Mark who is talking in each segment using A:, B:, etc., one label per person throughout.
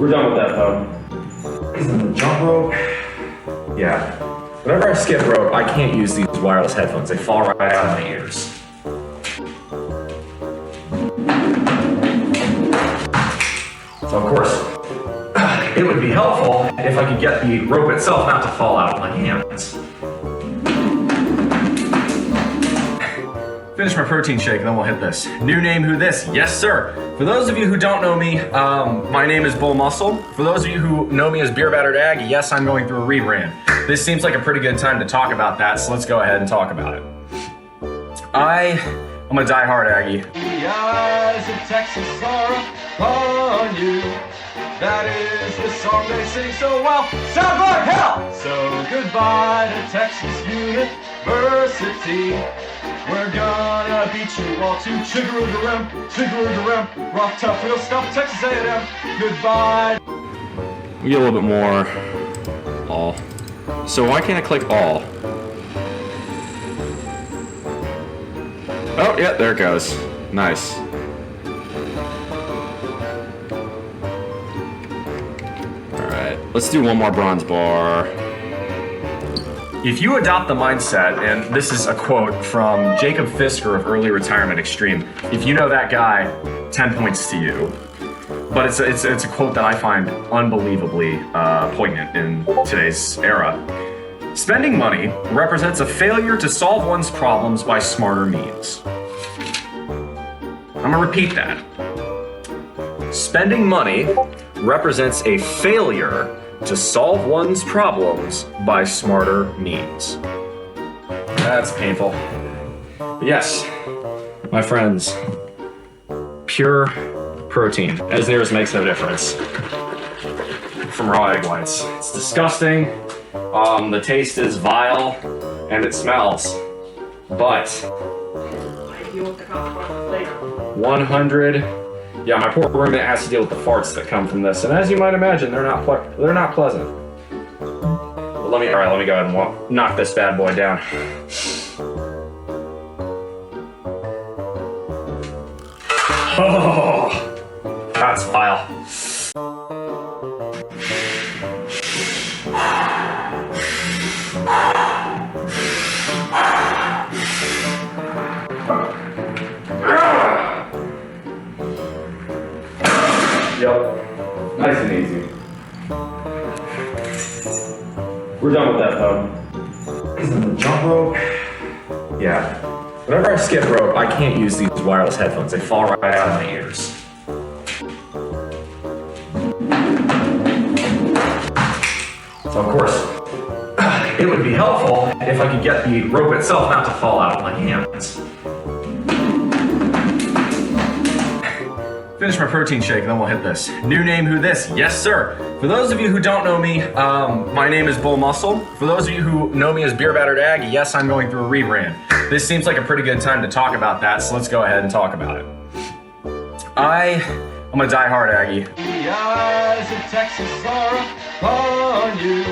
A: We're done with that though. Isn't the jump rope? Yeah. Whenever I skip rope, I can't use these wireless headphones. They fall right out of my ears. So of course, it would be helpful if I could get the rope itself not to fall out of my hands. Finish my protein shake, then we'll hit this. New name, who this? Yes, sir. For those of you who don't know me, my name is BullMuscle. For those of you who know me as Beer Battered Ag, yes, I'm going through a rebrand. This seems like a pretty good time to talk about that, so let's go ahead and talk about it. I'm a die-hard Aggie.
B: The eyes of Texas are upon you. That is the song they sing so well. Sounds like hell! So goodbye to Texas University. We're gonna beat you all to chigga-roo-ga-rim, rock tough real stuff, Texas A&M. Goodbye.
A: We get a little bit more all. So why can't I click all? Oh, yeah, there it goes. Nice. Alright, let's do one more bronze bar. If you adopt the mindset, and this is a quote from Jacob Fisker of Early Retirement Extreme, if you know that guy, 10 points to you. But it's a quote that I find unbelievably poignant in today's era. Spending money represents a failure to solve one's problems by smarter means. I'm gonna repeat that. Spending money represents a failure to solve one's problems by smarter means. That's painful. But yes, my friends, pure protein, as theirs makes no difference. From raw egg whites. It's disgusting. The taste is vile, and it smells. But 100. Yeah, my poor roommate has to deal with the farts that come from this, and as you might imagine, they're not pleasant. But let me go ahead and knock this bad boy down. Oh, that's vile. Yep, nice and easy. We're done with that though. Isn't the jump rope? Yeah. Whenever I skip rope, I can't use these wireless headphones. They fall right out of my ears. So of course, it would be helpful if I could get the rope itself not to fall out of my hands. Finish my protein shake, then we'll hit this. New name, who this? Yes, sir. For those of you who don't know me, my name is BullMuscle. For those of you who know me as Beer Battered Ag, yes, I'm going through a rebrand. This seems like a pretty good time to talk about that, so let's go ahead and talk about it. I'm a die-hard Aggie.
B: The eyes of Texas are upon you.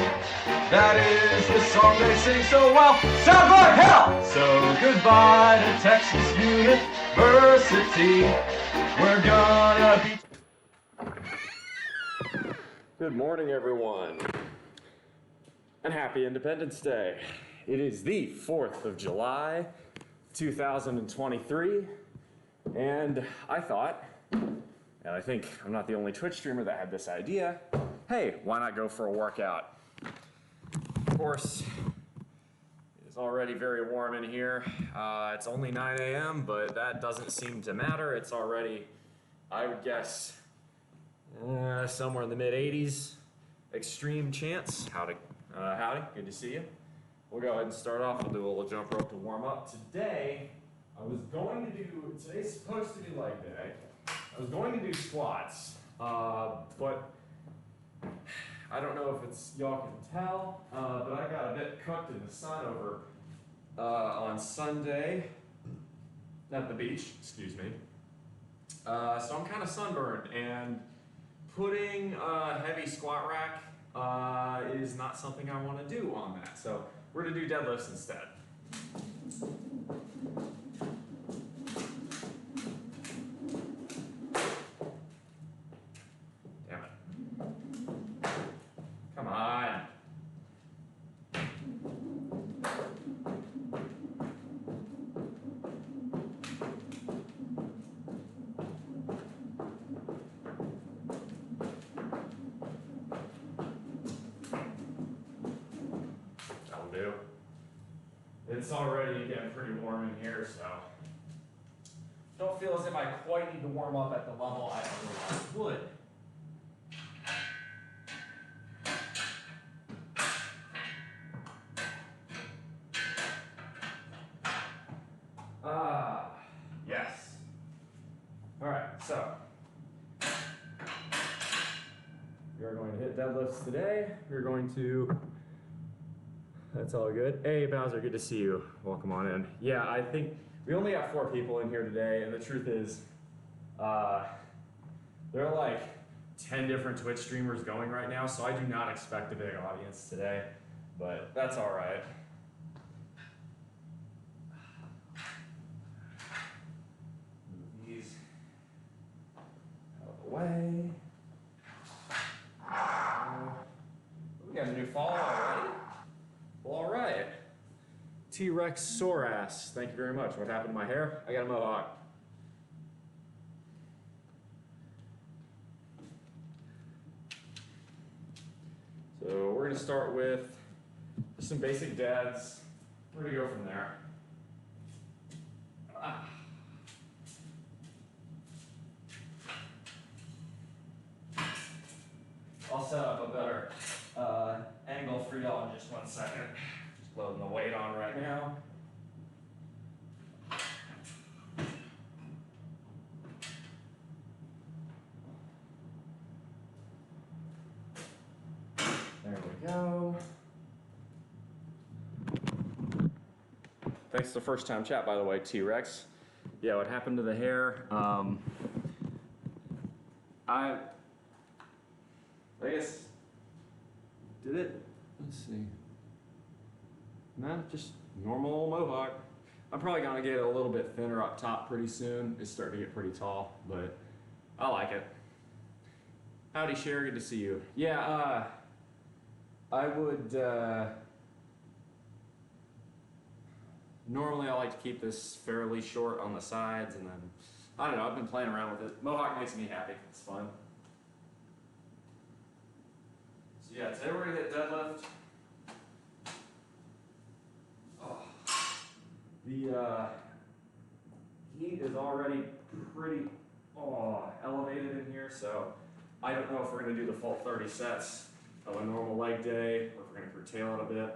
B: That is the song they sing so well. Sounds like hell! So goodbye to Texas University. We're gonna be...
A: Good morning, everyone, and happy Independence Day. It is the 4th of July, 2023, and I thought, and I think I'm not the only Twitch streamer that had this idea, hey, why not go for a workout? Of course, it is already very warm in here. It's only 9 a.m., but that doesn't seem to matter. It's already, I would guess, somewhere in the mid-80s. Extreme chance. Howdy, good to see you. We'll go ahead and start off. We'll do a little jump rope to warm up. Today, today's supposed to be leg day. I was going to do squats, but I don't know if y'all can tell, but I got a bit cooked in the sun over on Sunday at the beach, excuse me. So I'm kind of sunburned, and putting a heavy squat rack is not something I want to do on that. So we're going to do deadlifts instead. Damn it. It's already getting pretty warm in here, so don't feel as if I quite need to warm up at the level I otherwise would. Yes. All right, so we are going to hit deadlifts today. We're going to, that's all good. Hey, Bowser, good to see you. Welcome on in. Yeah, I think we only have 4 people in here today, and the truth is, there are like 10 different Twitch streamers going right now, so I do not expect a big audience today, but that's all right. Move these out of the way. We got a new follow already. Well, all right. T-Rex sore ass. Thank you very much. What happened to my hair? I got a mohawk. So we're gonna start with just some basic deads. We're gonna go from there. I'll set up a better angle for y'all in just 1 second. Just loading the weight on right now. There we go. Thanks for the first time chat, by the way, T-Rex. Yeah, what happened to the hair? I guess, did it? Let's see. No, just normal old mohawk. I'm probably gonna get it a little bit thinner up top pretty soon. It's starting to get pretty tall, but I like it. Howdy, Cher, good to see you. Yeah, I would, normally I like to keep this fairly short on the sides, and then, I don't know, I've been playing around with it. Mohawk makes me happy, it's fun. So yeah, today we're gonna hit deadlift. Oh. The heat is already pretty elevated in here, so I don't know if we're gonna do the full 30 sets of a normal leg day, or if we're gonna curtail it a bit.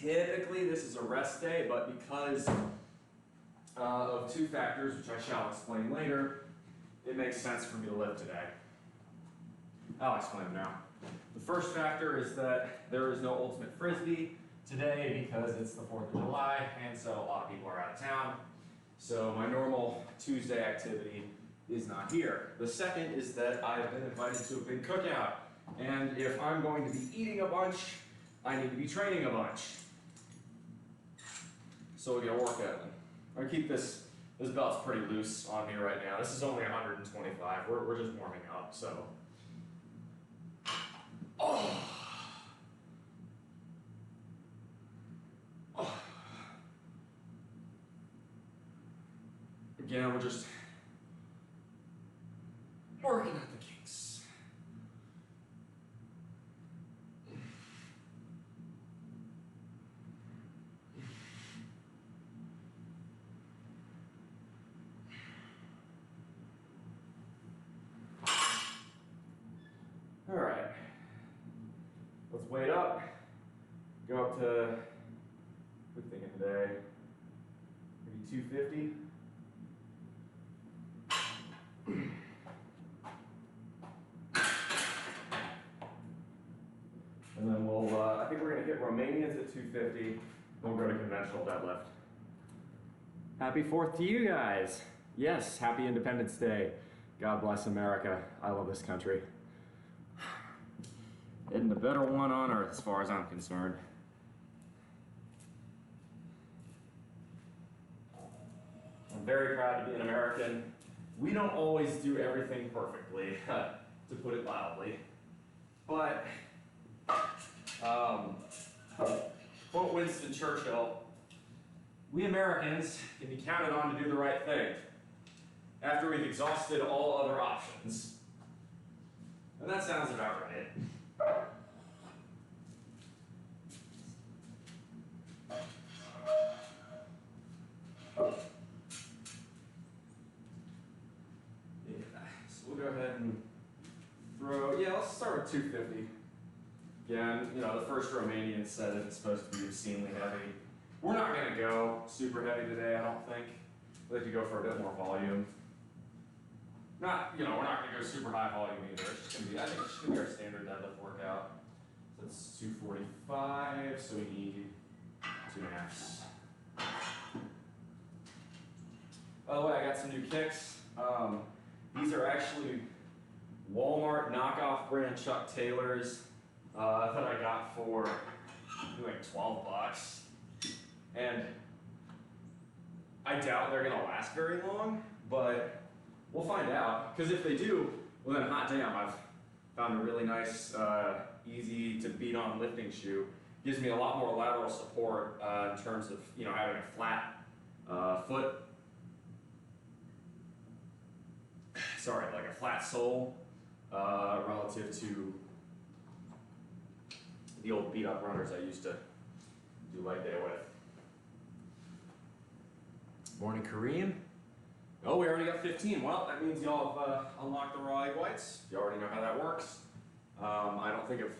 A: Typically, this is a rest day, but because of 2 factors, which I shall explain later, it makes sense for me to lift today. I'll explain them now. The first factor is that there is no ultimate frisbee today because it's the 4th of July, and so a lot of people are out of town. So my normal Tuesday activity is not here. The second is that I've been invited to a big cookout, and if I'm going to be eating a bunch, I need to be training a bunch. So we'll get a workout in. I keep this belt's pretty loose on me right now. This is only 125. We're just warming up, so. Oh. Oh. Again, we're just working out the kinks. All right, let's weight up, go up to, what are we thinking today, maybe 250. And then we'll, I think we're gonna hit Romanians at 250, then we'll go to conventional deadlift. Happy 4th to you guys. Yes, happy Independence Day. God bless America. I love this country. Isn't the better one on earth as far as I'm concerned. I'm very proud to be an American. We don't always do everything perfectly, to put it mildly. But, quote Winston Churchill, we Americans can be counted on to do the right thing after we've exhausted all other options. And that sounds about right. we'll go ahead and throw, yeah, let's start with 250. Again, you know, the first Romanian said it's supposed to be obscenely heavy. We're not gonna go super heavy today, I don't think. We like to go for a bit more volume. Not, you know, we're not gonna go super high volume either. It's just gonna be, I think it's just gonna be our standard deadlift workout. So it's 245, so we need 2.5s. By the way, I got some new kicks. These are actually Walmart knockoff brand Chuck Taylors that I got for like 12 bucks. And I doubt they're gonna last very long, but we'll find out. Because if they do, well then hot damn, I've found a really nice, easy to beat on lifting shoe. Gives me a lot more lateral support in terms of, you know, having a flat foot. Sorry, like a flat sole relative to the old beat up runners I used to do leg day with. Morning, Kareem. Oh, we already got 15. Well, that means y'all have unlocked the raw egg whites. You already know how that works. I don't think of,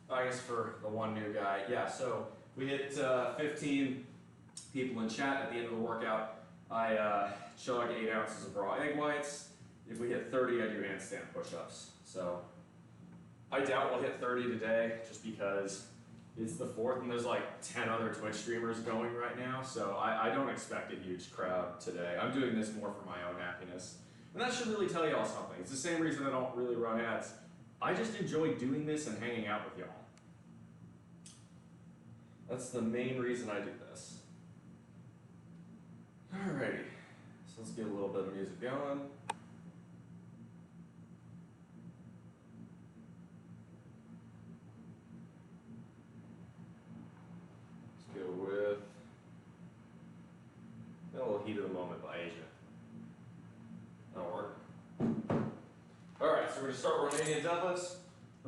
A: I guess for the one new guy. Yeah, so we hit 15 people in chat at the end of the workout. I chug 8 ounces of raw egg whites. If we hit 30, I do handstand push-ups. So I doubt we'll hit 30 today just because it's the 4th and there's like 10 other Twitch streamers going right now. So I don't expect a huge crowd today. I'm doing this more for my own happiness. And that should really tell y'all something. It's the same reason I don't really run ads. I just enjoy doing this and hanging out with y'all. That's the main reason I do this. Alrighty, so let's get a little bit of music going. Let's go with a little Heat of the Moment by Asia. That'll work. Alright, so we're going to start Romanian deadlifts.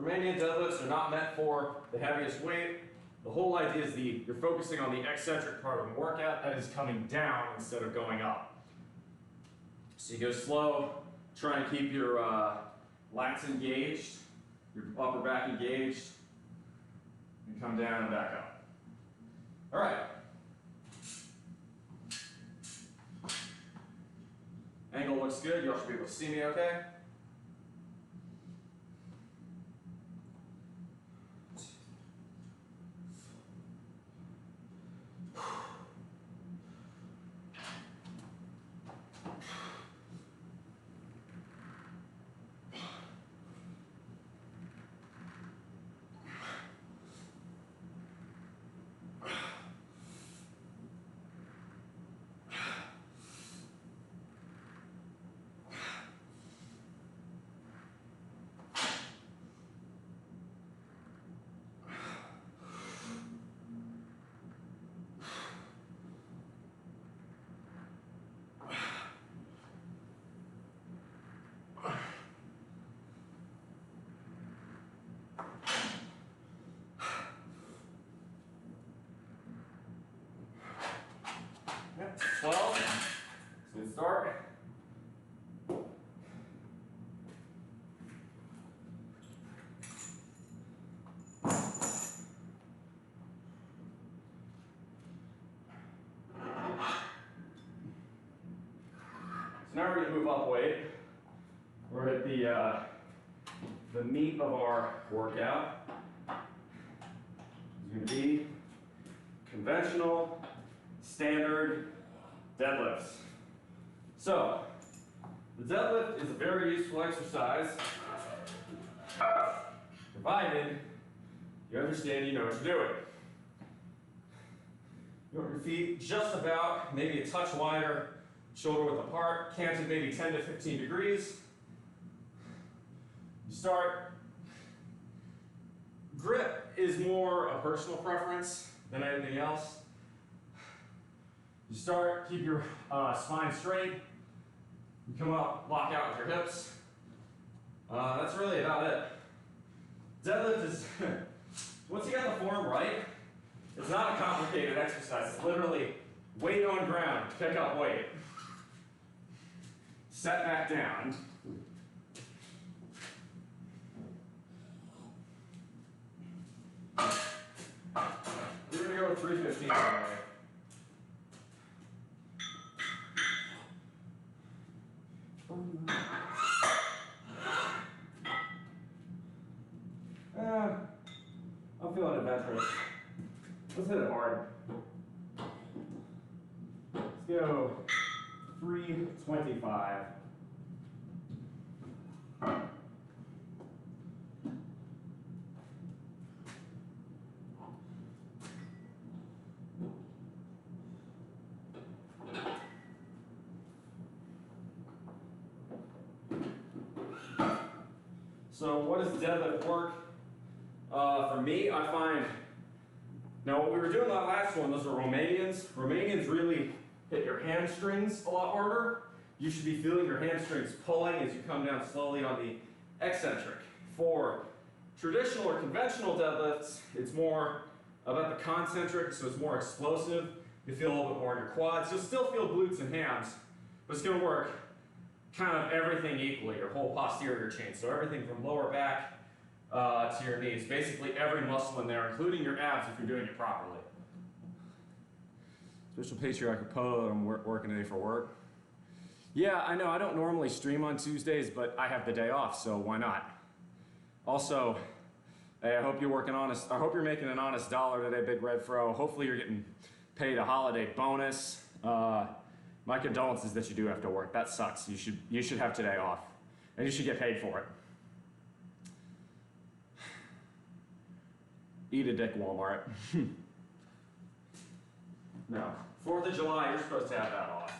A: Romanian deadlifts are not meant for the heaviest weight. The whole idea is you're focusing on the eccentric part of the workout that is coming down instead of going up. So you go slow, try and keep your lats engaged, your upper back engaged, and come down and back up. All right. Angle looks good. Y'all should be able to see me okay. Yep, 12. So good start. So now we're going to move up weight. We're at the meat of our workout. It's going to be conventional, standard deadlifts. So, the deadlift is a very useful exercise, provided you understand you know what you're doing. You want your feet just about, maybe a touch wider, shoulder width apart, canted maybe 10 to 15 degrees. You start. Grip is more a personal preference than anything else. You start, keep your spine straight. You come up, lock out with your hips. That's really about it. Deadlift is, once you got the form right, it's not a complicated exercise. It's literally weight on ground, pick up weight. Set back down, 315 anyway. I'm feeling adventurous. Let's hit it hard. Let's go 325. So what does deadlift work? For me, I find, now what we were doing that last one, those are Romanians. Romanians really hit your hamstrings a lot harder. You should be feeling your hamstrings pulling as you come down slowly on the eccentric. For traditional or conventional deadlifts, it's more about the concentric, so it's more explosive. You feel a little bit more in your quads. You'll still feel glutes and hams, but it's gonna work kind of everything equally, your whole posterior chain. So everything from lower back to your knees. Basically every muscle in there, including your abs if you're doing it properly. Special patriarchal pose, I'm working today for work. Yeah, I know, I don't normally stream on Tuesdays, but I have the day off, so why not? Also, hey, I hope you're working honest. I hope you're making an honest dollar today, Big Red Fro. Hopefully you're getting paid a holiday bonus. My condolences that you do have to work. That sucks. You should have today off, and you should get paid for it. Eat a dick, Walmart. No, 4th of July, you're supposed to have that off.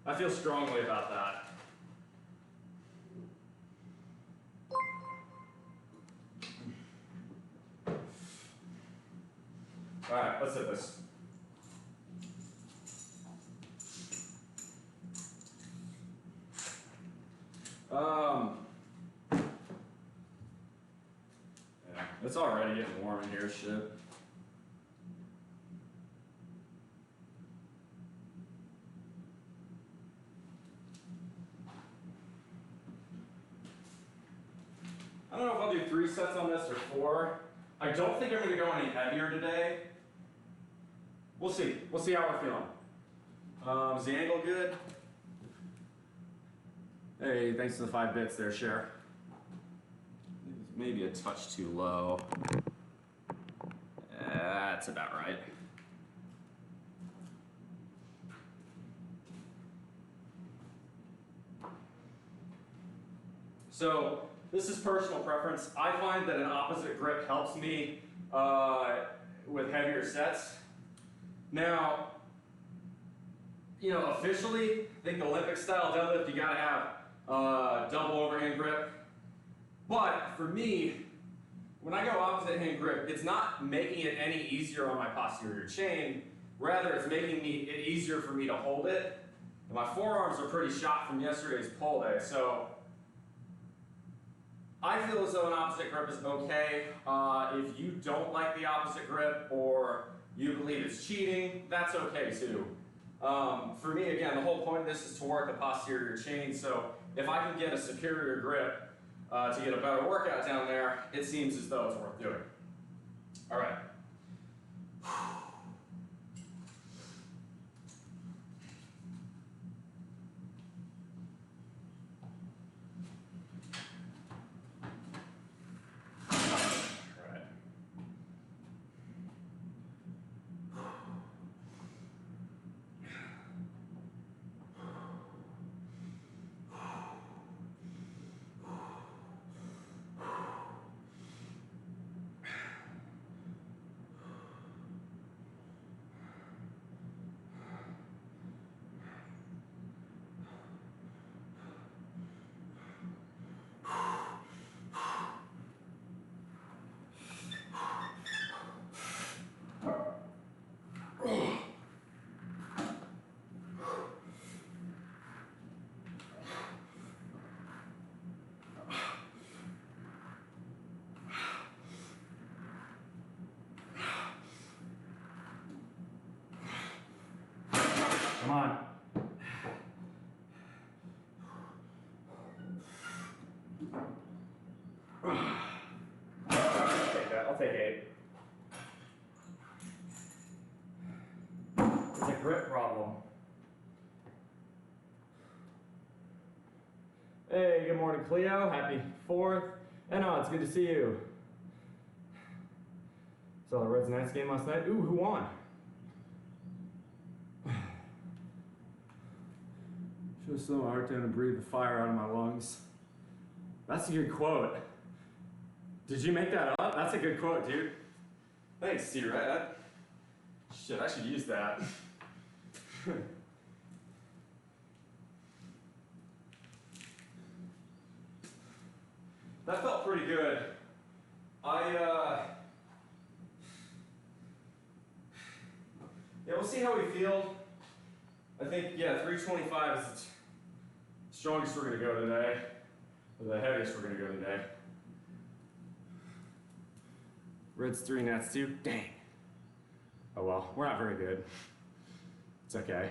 A: I feel strongly about that. All right, let's hit this. Yeah, it's already getting warm in here, shit. I don't know if I'll do 3 sets on this or 4. I don't think I'm gonna go any heavier today. We'll see. We'll see how we're feeling. Is the angle good? Hey, thanks for the 5 bits there, Cher. Maybe a touch too low. That's about right. So, this is personal preference. I find that an opposite grip helps me with heavier sets. Now, you know, officially, I think the Olympic style deadlift, you gotta have double overhand grip. But for me, when I go opposite hand grip, it's not making it any easier on my posterior chain. Rather, it's making it easier for me to hold it. And my forearms are pretty shot from yesterday's pull day, so I feel as though an opposite grip is okay. If you don't like the opposite grip or you believe it's cheating, that's okay too. For me, again, the whole point of this is to work the posterior chain, so if I can get a superior grip to get a better workout down there, it seems as though it's worth doing. All right. Come on. I'll take that. I'll take 8. grip problem. Hey, good morning, Cleo. Happy 4th. And it's good to see you. Saw the Reds Nats game last night. Ooh, who won? Should slow my heart down and breathe the fire out of my lungs. That's a good quote. Did you make that up? That's a good quote, dude. Thanks, C-Red. Shit, I should use that. That felt pretty good. Yeah, we'll see how we feel. I think, yeah, 325 is the strongest we're gonna go today, or the heaviest we're gonna go today. Reds 3, Nats 2, dang. Oh well, we're not very good. It's okay.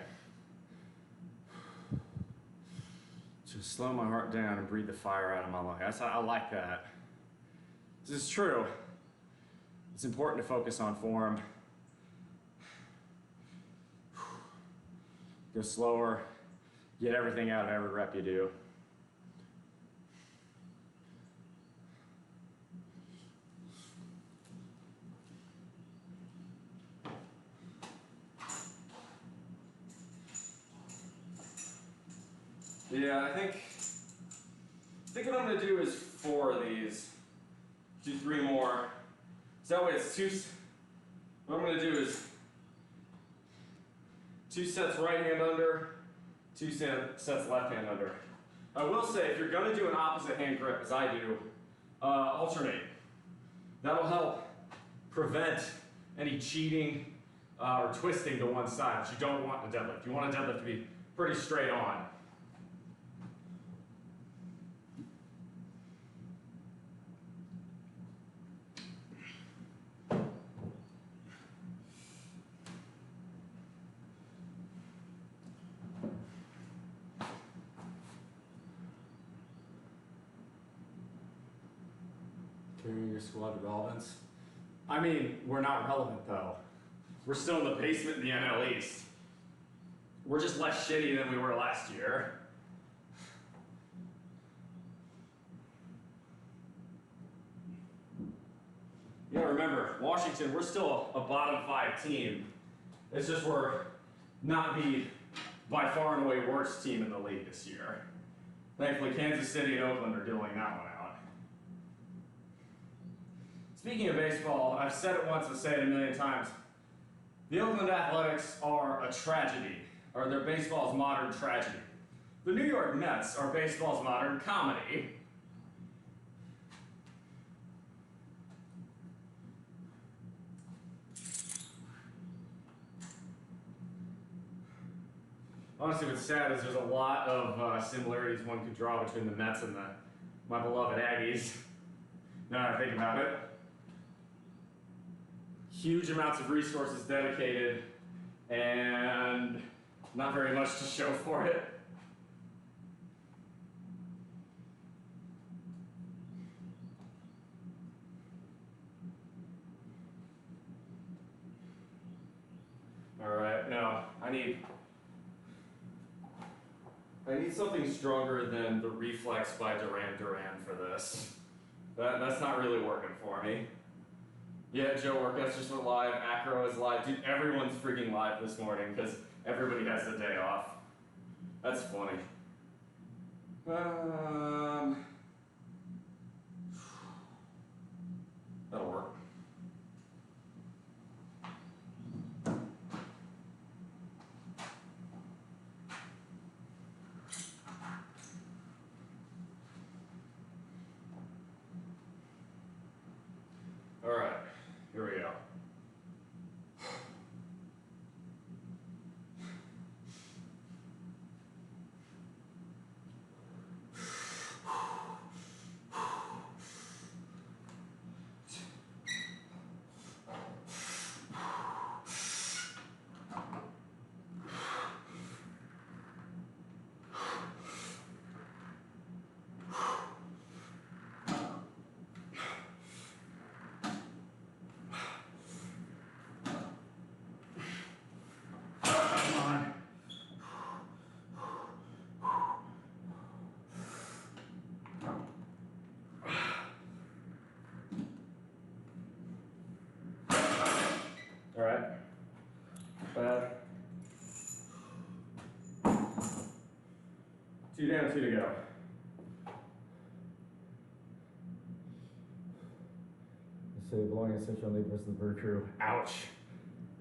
A: Just slow my heart down and breathe the fire out of my lungs. I like that. This is true. It's important to focus on form. Go slower, get everything out of every rep you do. Yeah, I think what I'm gonna do is 4 of these. Do 3 more. So that way it's 2. What I'm gonna do is 2 sets right hand under, 2 sets left hand under. I will say, if you're gonna do an opposite hand grip, as I do, alternate. That'll help prevent any cheating or twisting to one side, which you don't want in a deadlift. You want a deadlift to be pretty straight on. Carrying your squad relevance. I mean, we're not relevant though. We're still in the basement in the NL East. We're just less shitty than we were last year. You gotta remember, Washington, we're still a bottom 5 team. It's just we're not the by far and away worst team in the league this year. Thankfully, Kansas City and Oakland are doing that one out. Speaking of baseball, I've said it once, I'll say it a million times. The Oakland Athletics are a tragedy, or they're baseball's modern tragedy. The New York Mets are baseball's modern comedy. Honestly, what's sad is there's a lot of similarities one could draw between the Mets and my beloved Aggies. Now that I think about it. Huge amounts of resources dedicated, and not very much to show for it. All right, now I need something stronger than the reflex by Duran Duran for this. That's not really working for me. Yeah, Joe Workouts just went live, Acro is live. Dude, everyone's freaking live this morning because everybody has the day off. That's funny. That'll work. All right, here we go. 2 down, 2 to go. Say belonging essentially versus the bird crew. Ouch.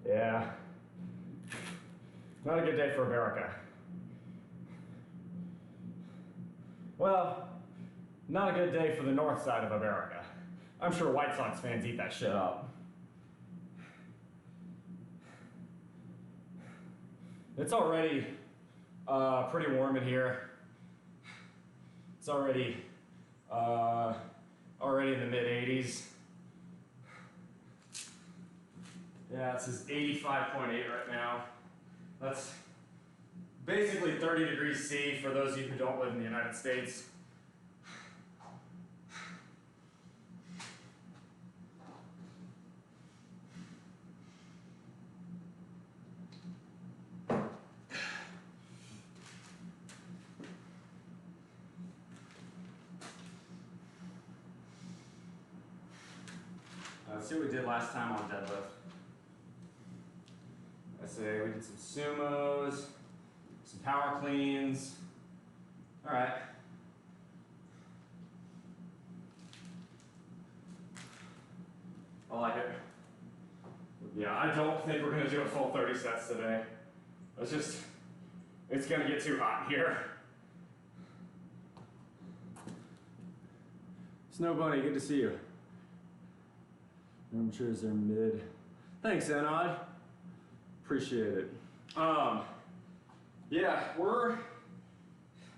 A: Yeah. Not a good day for America. Well, not a good day for the north side of America. I'm sure White Sox fans eat that shit up. It's already pretty warm in here. It's already in the mid 80s. Yeah, it says 85.8 right now. That's basically 30 degrees C for those of you who don't live in the United States. Let's see what we did last time on deadlift. I say we did some sumos, some power cleans. All right. I like it. Yeah, I don't think we're gonna do a full 30 sets today. It's gonna get too hot in here. Snow Bunny, good to see you. Temperatures are mid. Thanks, Anod. Appreciate it. Yeah,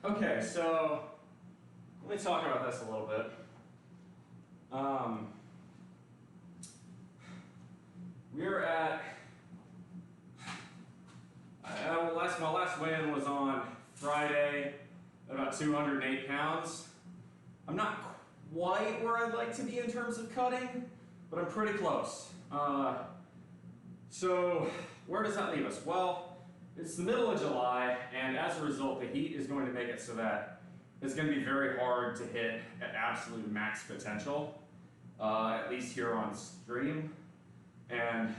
A: okay, so let me talk about this a little bit. We're at, my last weigh-in was on Friday at about 208 pounds. I'm not quite where I'd like to be in terms of cutting, but I'm pretty close. So where does that leave us? Well, it's the middle of July, and as a result, the heat is going to make it so that it's going to be very hard to hit at absolute max potential, at least here on stream. And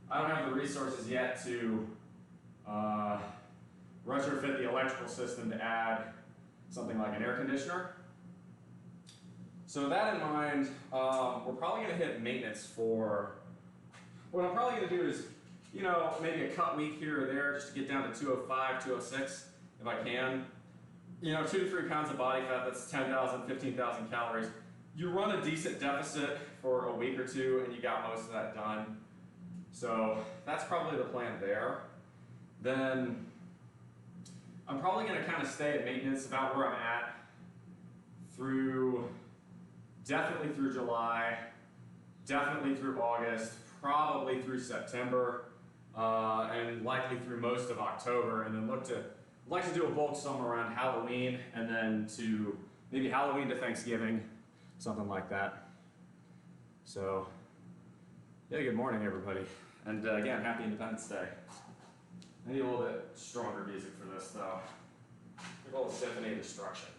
A: I don't have the resources yet to retrofit the electrical system to add something like an air conditioner. So that in mind, we're probably going to hit maintenance for, what I'm probably going to do is, maybe a cut week here or there just to get down to 205, 206 if I can. 2 to 3 pounds of body fat, that's 10,000, 15,000 calories. You run a decent deficit for a week or two and you got most of that done. So that's probably the plan there. Then I'm probably going to kind of stay at maintenance about where I'm at definitely through July, definitely through August, probably through September, and likely through most of October, and then like to do a bulk sum around Halloween, and then to maybe Halloween to Thanksgiving, something like that. So, yeah, good morning, everybody. And again, happy Independence Day. I need a little bit stronger music for this, though. A little Symphony of Destruction.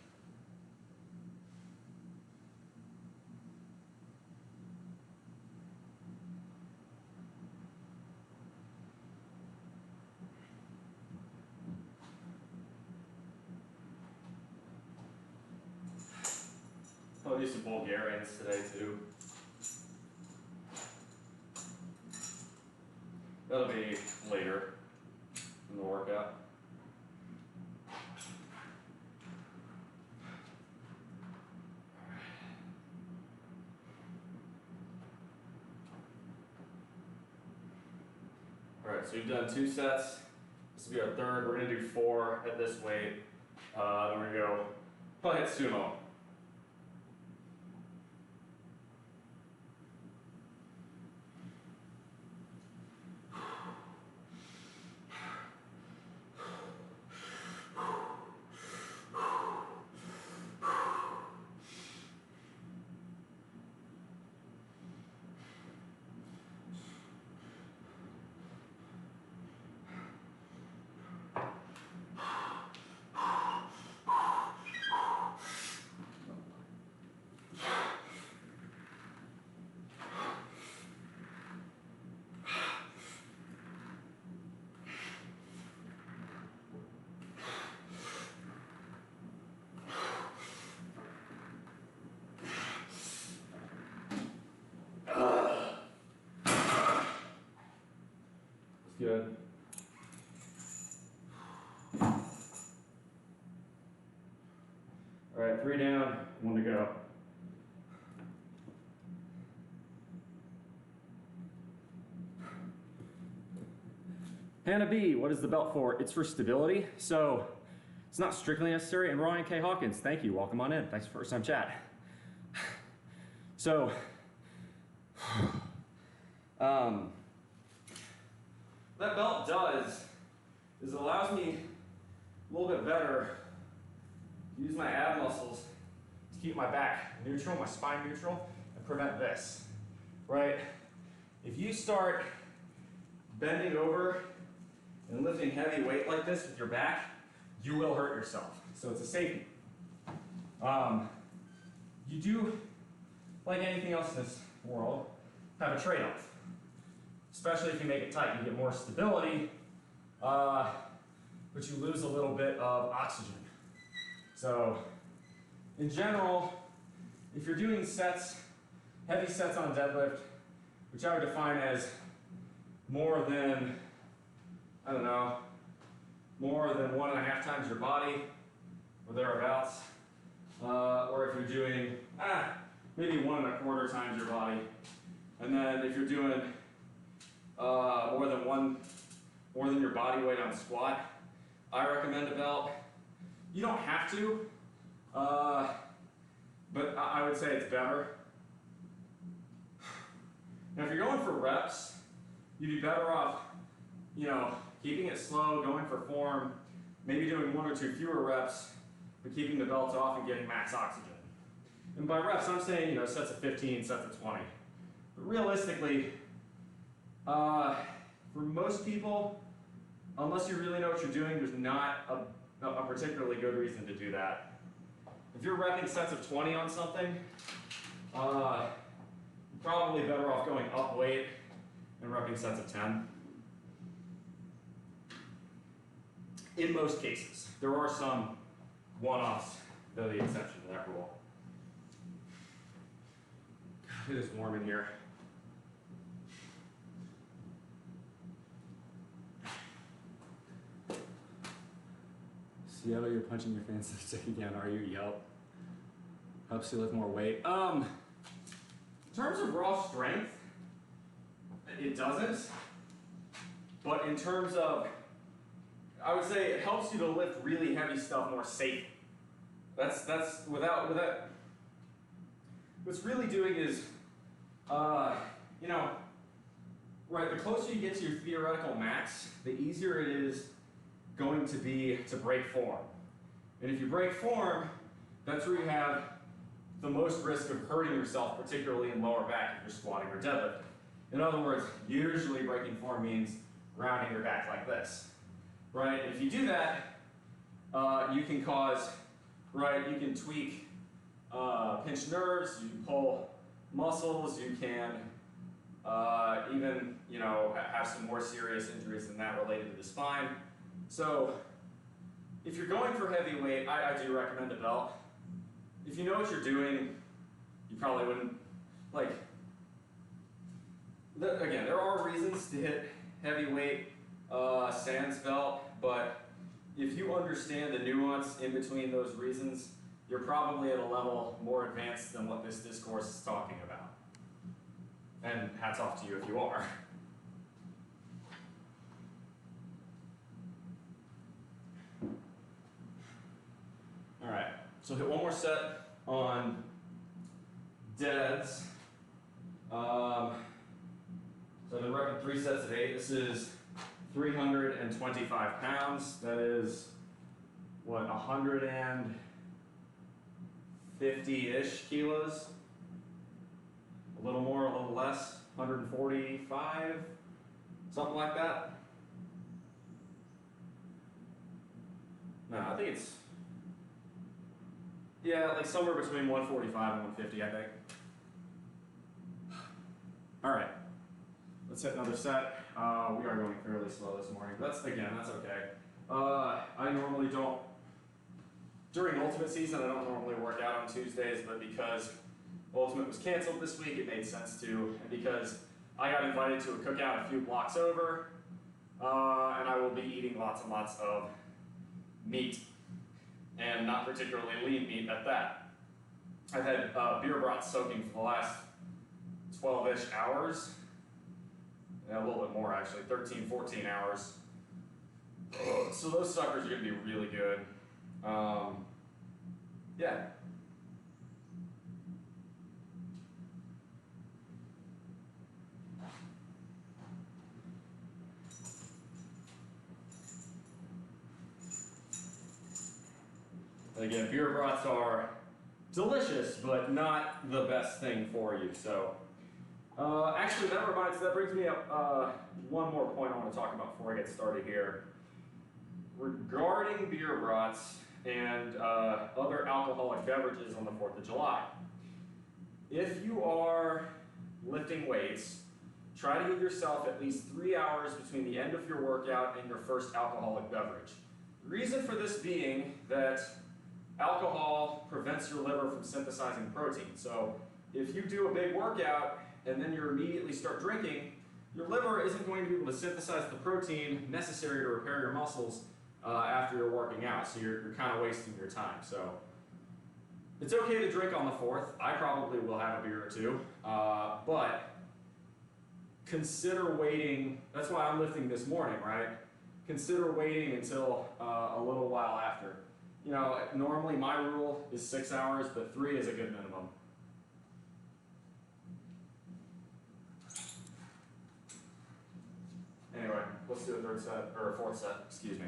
A: I'll do some Bulgarians today too. That'll be later in the workout. All right, so we've done 2 sets. This will be our third. We're gonna do 4 at this weight. Then we're gonna go probably hit sumo. Good. All right, 3 down, 1 to go. Hannah B, what is the belt for? It's for stability, so it's not strictly necessary. And Ryan K. Hawkins, thank you, welcome on in. Thanks for first time chat. So, that belt does is it allows me a little bit better to use my ab muscles to keep my back neutral, my spine neutral, and prevent this, right? If you start bending over and lifting heavy weight like this with your back, you will hurt yourself. So it's a safety. You do, like anything else in this world, have a trade-off. Especially if you make it tight, you get more stability, but you lose a little bit of oxygen. So, in general, if you're doing sets, heavy sets on a deadlift, which I would define as more than, I don't know, more than 1.5 times your body, or thereabouts, or if you're doing, maybe 1.25 times your body, and then if you're doing more than your body weight on squat, I recommend a belt. You don't have to, but I would say it's better. Now, if you're going for reps, you'd be better off, keeping it slow, going for form, maybe doing 1 or 2 fewer reps, but keeping the belt off and getting max oxygen. And by reps, I'm saying, sets of 15, sets of 20. But realistically, for most people, unless you really know what you're doing, there's not a particularly good reason to do that. If you're repping sets of 20 on something, you're probably better off going up weight and repping sets of 10. In most cases. There are some one-offs that are the exception to that rule. God, it is warm in here. Seattle, you're punching your fan's stick again, are you? Yep. Helps you lift more weight. In terms of raw strength, it doesn't. But in terms of, I would say it helps you to lift really heavy stuff more safely. That's without what's really doing is, right, the closer you get to your theoretical max, the easier it is going to be to break form. And if you break form, that's where you have the most risk of hurting yourself, particularly in lower back if you're squatting or deadlifting. In other words, usually breaking form means rounding your back like this, right? And if you do that, you can cause, right, you can tweak pinched nerves, you can pull muscles, you can even, have some more serious injuries than that related to the spine. So, if you're going for heavy weight, I do recommend a belt. If you know what you're doing, you probably wouldn't, again, there are reasons to hit heavyweight sans belt, but if you understand the nuance in between those reasons, you're probably at a level more advanced than what this discourse is talking about. And hats off to you if you are. All right, so hit one more set on deads. So I've been repping 3 sets of 8. This is 325 pounds. That is, what, 150-ish kilos? A little more, a little less, 145, something like that. No, I think it's, somewhere between 145 and 150, I think. All right, let's hit another set. We are going fairly slow this morning, but that's okay. I normally don't, during Ultimate season, I don't normally work out on Tuesdays, but because Ultimate was canceled this week, it made sense to, and because I got invited to a cookout a few blocks over, And I will be eating lots and lots of meat, and not particularly lean meat at that. I've had beer broth soaking for the last 12-ish hours, a little bit more actually, 13, 14 hours. So those suckers are gonna be really good. Yeah. Again, beer broths are delicious, but not the best thing for you. So, actually, that brings me up one more point I want to talk about before I get started here. Regarding beer brats and other alcoholic beverages on the 4th of July. If you are lifting weights, try to give yourself at least 3 hours between the end of your workout and your first alcoholic beverage. The reason for this being that alcohol prevents your liver from synthesizing protein. So if you do a big workout and then you immediately start drinking, your liver isn't going to be able to synthesize the protein necessary to repair your muscles after you're working out. So you're kind of wasting your time. So it's okay to drink on the 4th. I probably will have a beer or two, but consider waiting. That's why I'm lifting this morning, right? Consider waiting until a little while after. You know, normally my rule is 6 hours, but 3 is a good minimum. Anyway, let's do a third set, or a fourth set, excuse me.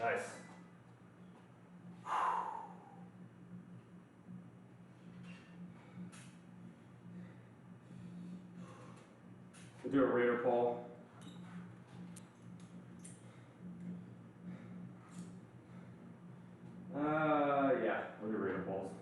A: Nice. We'll do a raider pull. Yeah, we'll do raider pulls.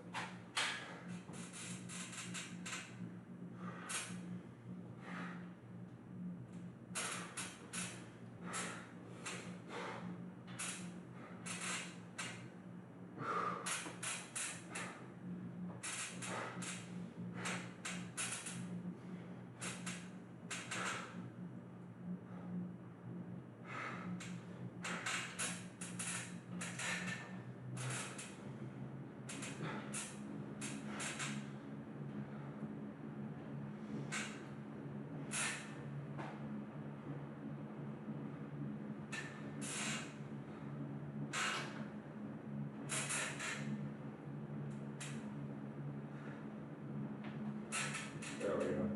A: There we go.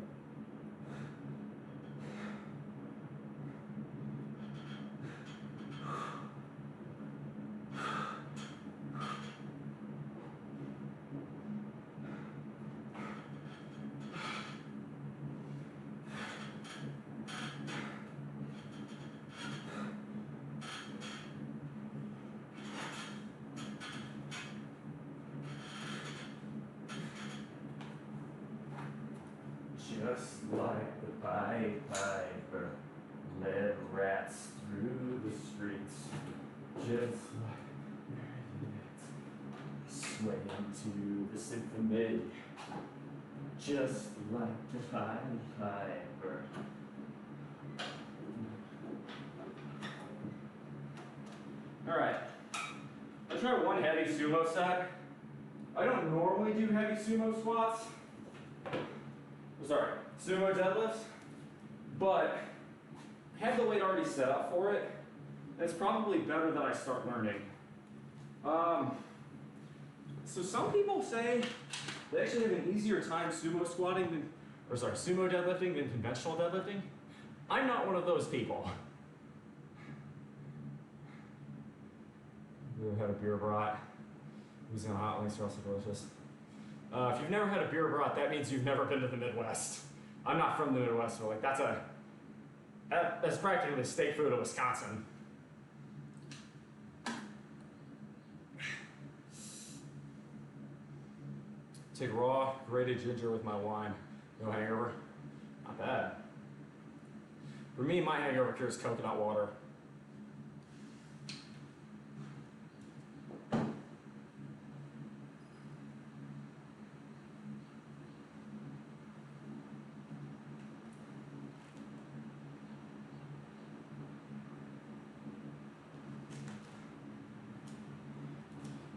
A: Just like the Pied Piper led rats through the streets, just like swaying to the symphony, just like the Pied Piper. All right, let's try one heavy sumo set. I don't normally do heavy sumo squats. Sorry, sumo deadlifts, but I have the weight already set up for it, and it's probably better that I start learning. So some people say they actually have an easier time sumo deadlifting than conventional deadlifting. I'm not one of those people. We've had a beer brat. Using hot links are also delicious. If you've never had a beer brat, that means you've never been to the Midwest. I'm not from the Midwest, so like that's practically state food of Wisconsin. Take raw grated ginger with my wine. No hangover. Not bad. For me, my hangover cure is coconut water.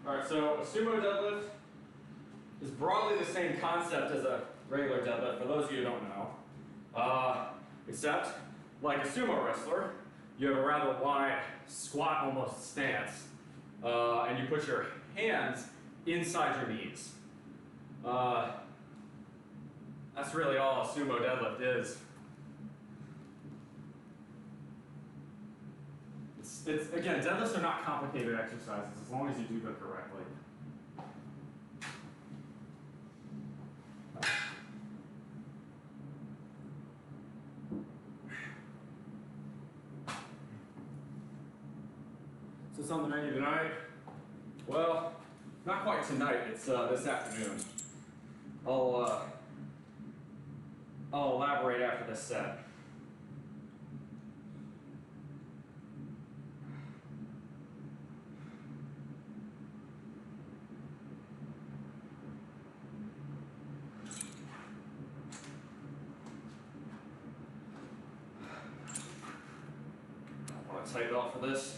A: Alright, so a sumo deadlift is broadly the same concept as a regular deadlift, for those of you who don't know. Except, like a sumo wrestler, you have a rather wide squat almost stance, and you put your hands inside your knees. That's really all a sumo deadlift is. It's again, deadlifts are not complicated exercises as long as you do them correctly. So what's on the menu tonight? Well, not quite tonight, it's this afternoon. I'll elaborate after this set. I want to tighten off for this.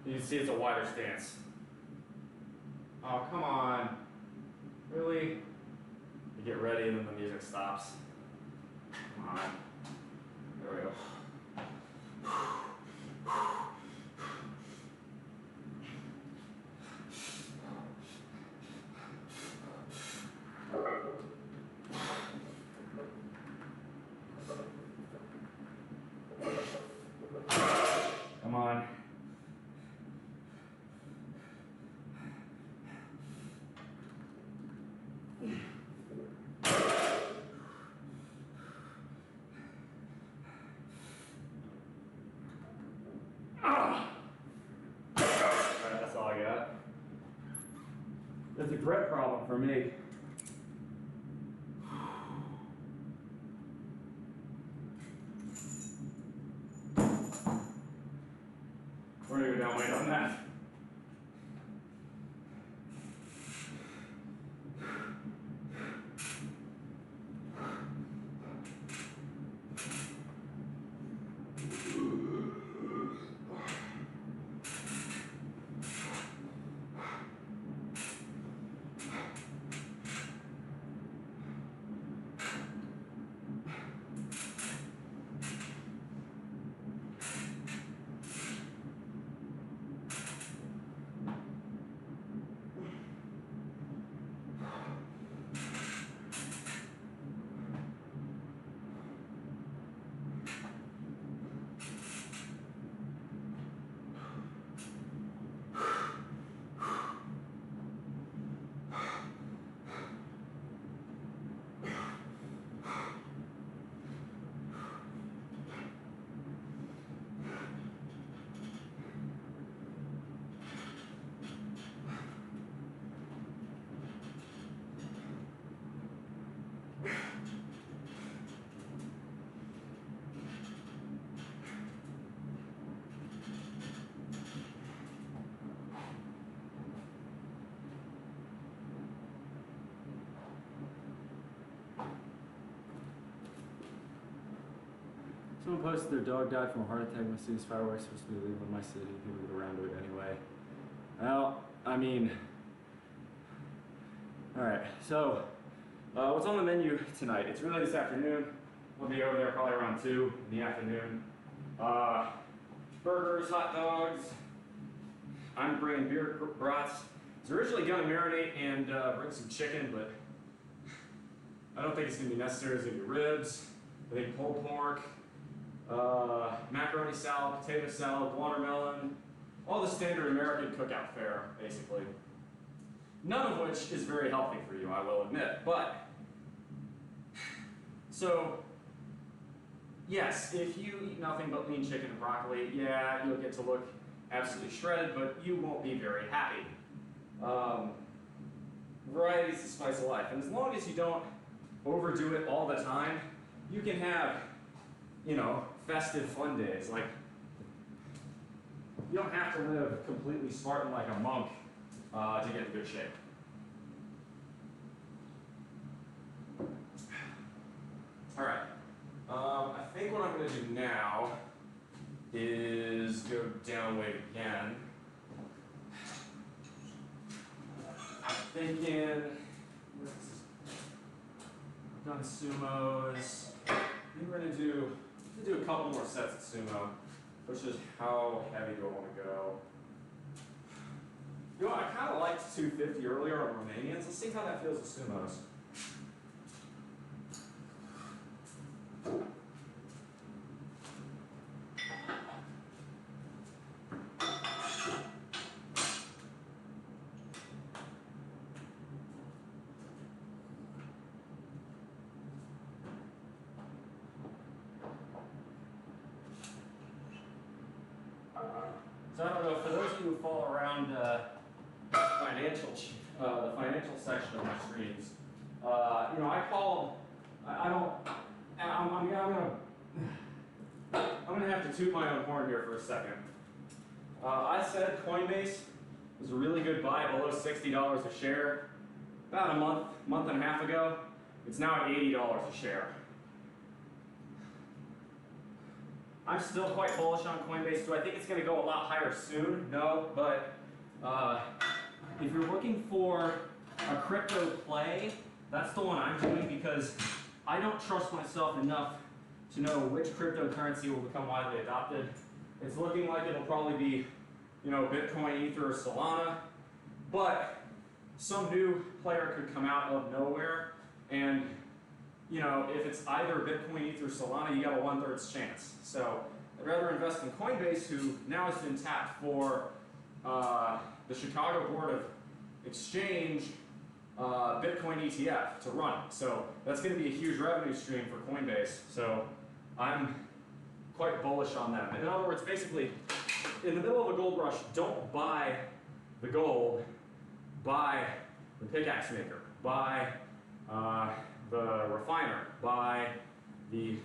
A: You can see it's a wider stance. Oh, come on. Really? You get ready and then the music stops. Come on. There we go. Come on. That's all I got. That's a grip problem for me. We're gonna go down weight on that. Someone posted their dog died from a heart attack when the city's fireworks supposed to be illegal in my city. People get around to it anyway. Well, I mean, all right. So, what's on the menu tonight? It's really this afternoon. I'll be over there probably around 2 in the afternoon. Burgers, hot dogs. I'm bringing beer brats. I was originally going to marinate and bring some chicken, but I don't think it's going to be necessary. There's going to be ribs, I think pulled pork, macaroni salad, potato salad, watermelon, all the standard American cookout fare, basically. None of which is very healthy for you, I will admit. But, so, yes, if you eat nothing but lean chicken and broccoli, yeah, you'll get to look absolutely shredded, but you won't be very happy. Variety is the spice of life, and as long as you don't overdo it all the time, you can have, you know, festive fun days. Like, you don't have to live completely Spartan like a monk to get in good shape. All right. I think what I'm going to do now is go down weight again. I'm thinking, I've done sumos. I think we're going to do a couple more sets of sumo, which is how heavy do I want to go? You know, I kind of liked 250 earlier on Romanians. Let's see how that feels with sumos. So I don't know, for those of you who fall around the financial section of my streams, you know, I'm gonna have to toot my own horn here for a second. I said Coinbase was a really good buy below $60 a share about a month and a half ago. It's now at $80 a share. I'm still quite bullish on Coinbase. Do I think it's going to go a lot higher soon? No, but if you're looking for a crypto play, that's the one I'm doing because I don't trust myself enough to know which cryptocurrency will become widely adopted. It's looking like it'll probably be, you know, Bitcoin, Ether, or Solana, but some new player could come out of nowhere, and you know, if it's either Bitcoin, Ether, or Solana, you got a 1/3 chance. So I'd rather invest in Coinbase, who now has been tapped for the Chicago Board of Exchange Bitcoin ETF to run. So that's going to be a huge revenue stream for Coinbase. So I'm quite bullish on them. In other words, basically, in the middle of a gold rush, don't buy the gold, buy the pickaxe maker, buy the refiner, buy the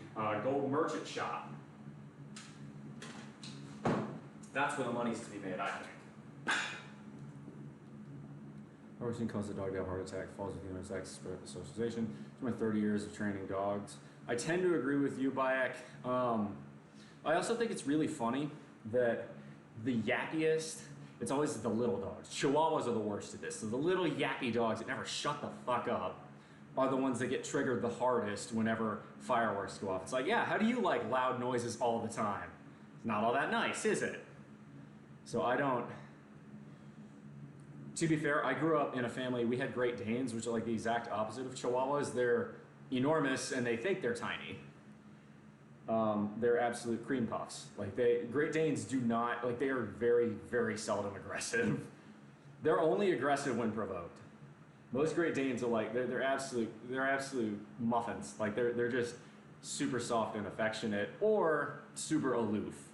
A: gold merchant shop. That's where the money's to be made, I think. Harvesting causes a dog to have a heart attack, falls with human attacks, spread the socialization. It's my 30 years of training dogs. I tend to agree with you, Bayek. I also think it's really funny that the yappiest, it's always the little dogs. Chihuahuas are the worst at this. So the little yappy dogs that never shut the fuck up are the ones that get triggered the hardest whenever fireworks go off. It's like, yeah, how do you like loud noises all the time? It's not all that nice, is it? So I don't, to be fair, I grew up in a family, we had Great Danes, which are like the exact opposite of Chihuahuas. They're enormous and they think they're tiny. They're absolute cream puffs. Like Great Danes do not, like they are very, very seldom aggressive. They're only aggressive when provoked. Most Great Danes are like, they're absolute muffins. Like they're just super soft and affectionate or super aloof.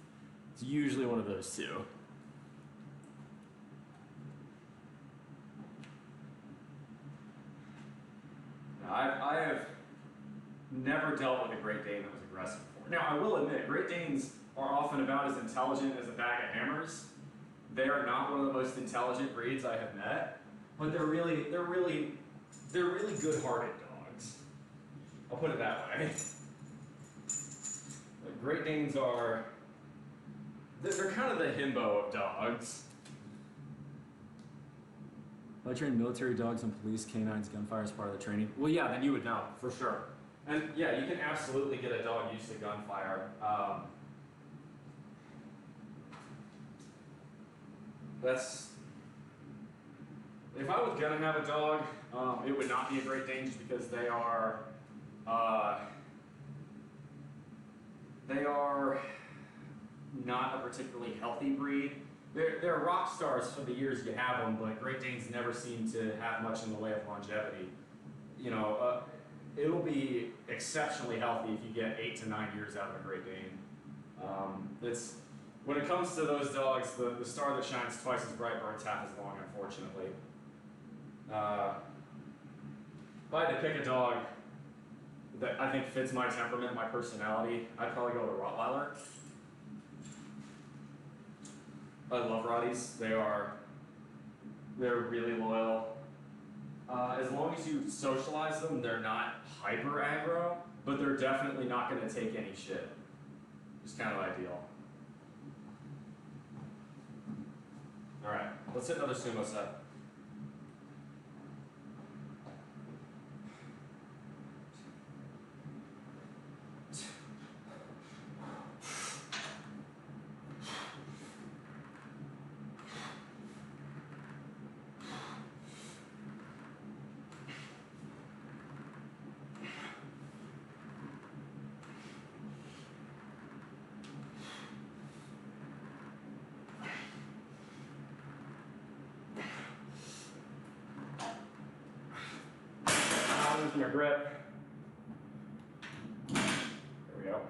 A: It's usually one of those two. I have never dealt with a Great Dane that was aggressive before. Now, I will admit, Great Danes are often about as intelligent as a bag of hammers. They are not one of the most intelligent breeds I have met, but they're really good-hearted dogs. I'll put it that way. Like, Great Danes are, they're kind of the himbo of dogs. I train military dogs and police, canines, gunfire as part of the training. Well, yeah, then you would know, for sure. And yeah, you can absolutely get a dog used to gunfire. If I was gonna have a dog, it would not be a Great Dane just because they are not a particularly healthy breed. They're rock stars for the years you have them, but Great Danes never seem to have much in the way of longevity. You know, it'll be exceptionally healthy if you get 8 to 9 years out of a Great Dane. When it comes to those dogs, the star that shines twice as bright burns half as long, unfortunately. If I had to pick a dog that I think fits my temperament, my personality, I'd probably go with a Rottweiler. I love Rotties. They're really loyal. As long as you socialize them, they're not hyper aggro, but they're definitely not going to take any shit. It's kind of ideal. All right, let's hit another sumo set. My grip. There we go.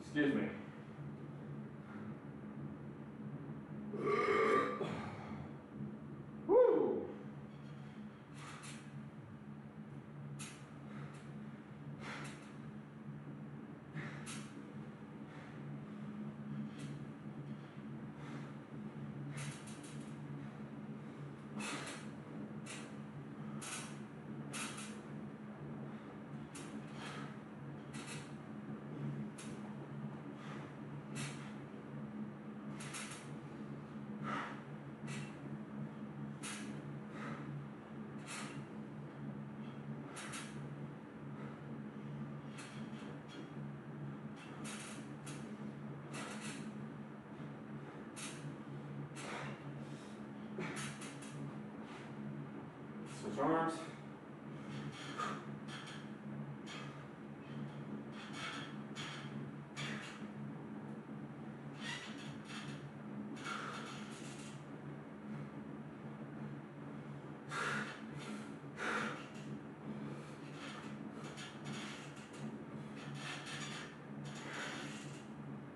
A: Excuse me. Woo! Switch arms.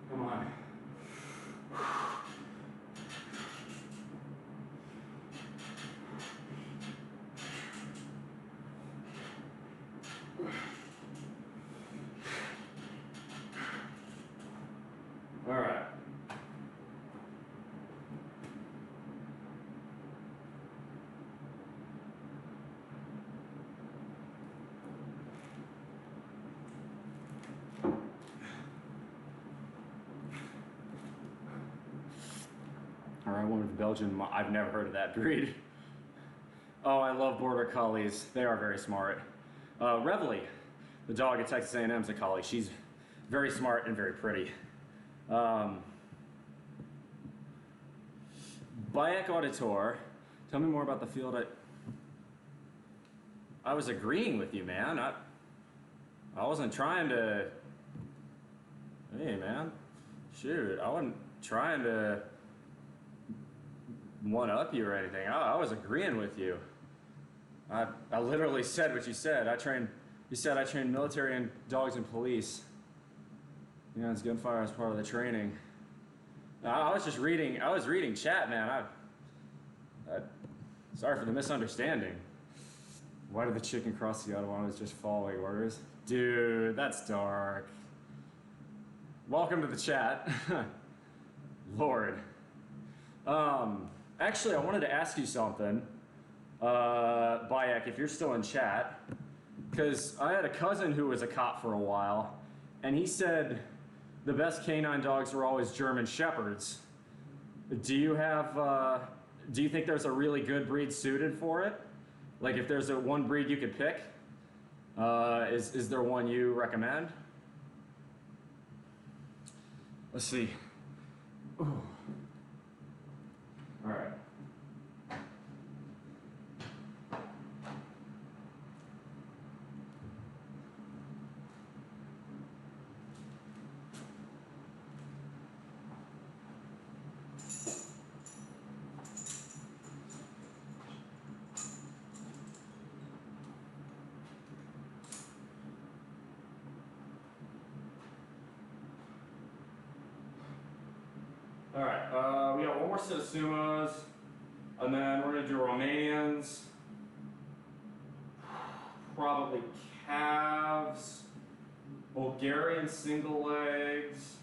A: Come on. All right. All right, one with Belgian. I've never heard of that breed. Oh, I love Border Collies. They are very smart. Reveille, the dog at Texas A&M's a collie. She's very smart and very pretty. Bayek Auditor, tell me more about the field. I was agreeing with you, man. I wasn't trying to. Hey, man. Shoot, I wasn't trying to one-up you or anything. I was agreeing with you. I literally said what you said. You said I train military and dogs and police. You know, it's gunfire as part of the training. I was reading chat, man. Sorry for the misunderstanding. Why did the chicken cross the Ottawa? I was just following orders. Dude, that's dark. Welcome to the chat. Lord. Actually, I wanted to ask you something, Bayek, if you're still in chat, because I had a cousin who was a cop for a while, and he said the best canine dogs were always German Shepherds. Do you think there's a really good breed suited for it? Like if there's one breed you could pick, is there one you recommend? Let's see. Ooh. All right. All right, we got one more set of Sumas, and then we're gonna do Romanians, probably calves, Bulgarian single legs,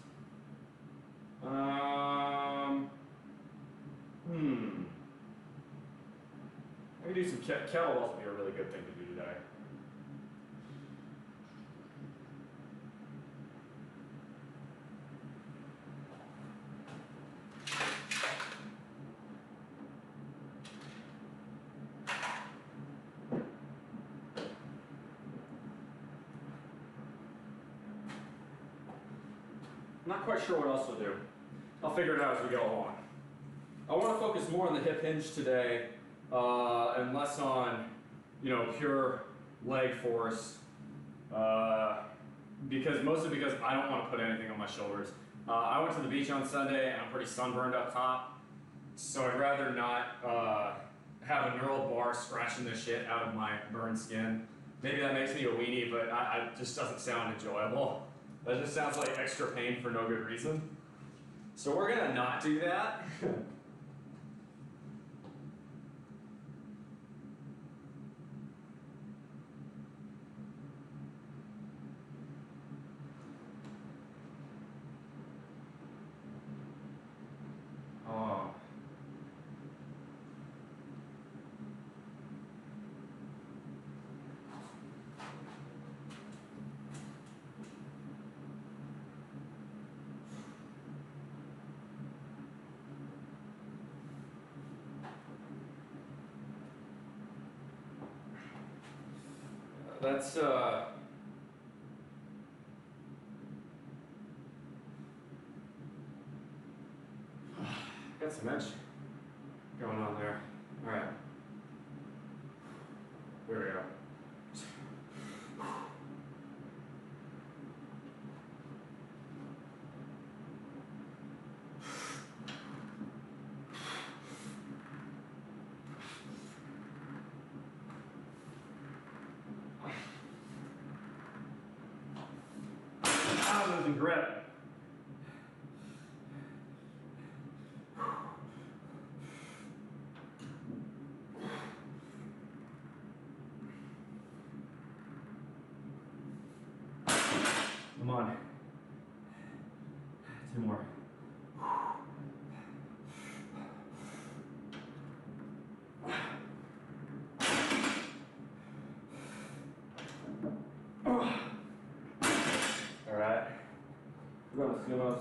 A: maybe do some kettlebells would be a really good thing to do today. I'm not quite sure what else we'll do. I'll figure it out as we go along. I want to focus more on the hip hinge today, and less on, pure leg force, mostly because I don't want to put anything on my shoulders. I went to the beach on Sunday and I'm pretty sunburned up top, so I'd rather not have a knurled bar scratching the shit out of my burned skin. Maybe that makes me a weenie, but it just doesn't sound enjoyable. That just sounds like extra pain for no good reason. So we're gonna not do that. Oh. That's got some edge going on there. All right, here we go. I'm losing grip. Come on. 2 more. All right. We're going to sumos.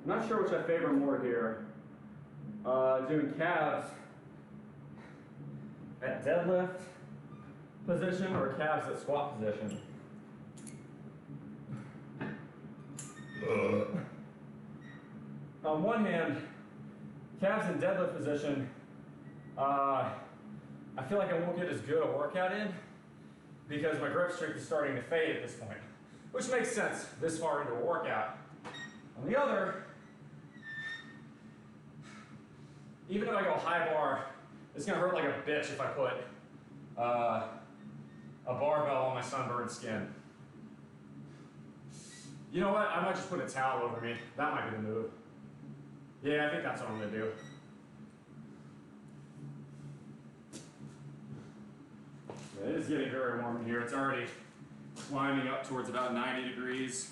A: I'm not sure which I favor more here. Doing calves at deadlift position or calves at squat position. On one hand, calves in deadlift position, I feel like I won't get as good a workout in because my grip strength is starting to fade at this point, which makes sense this far into a workout. On the other, even if I go high bar, it's gonna hurt like a bitch if I put a barbell on my sunburned skin. You know what? I might just put a towel over me. That might be the move. Yeah, I think that's what I'm gonna do. It is getting very warm in here. It's already climbing up towards about 90 degrees.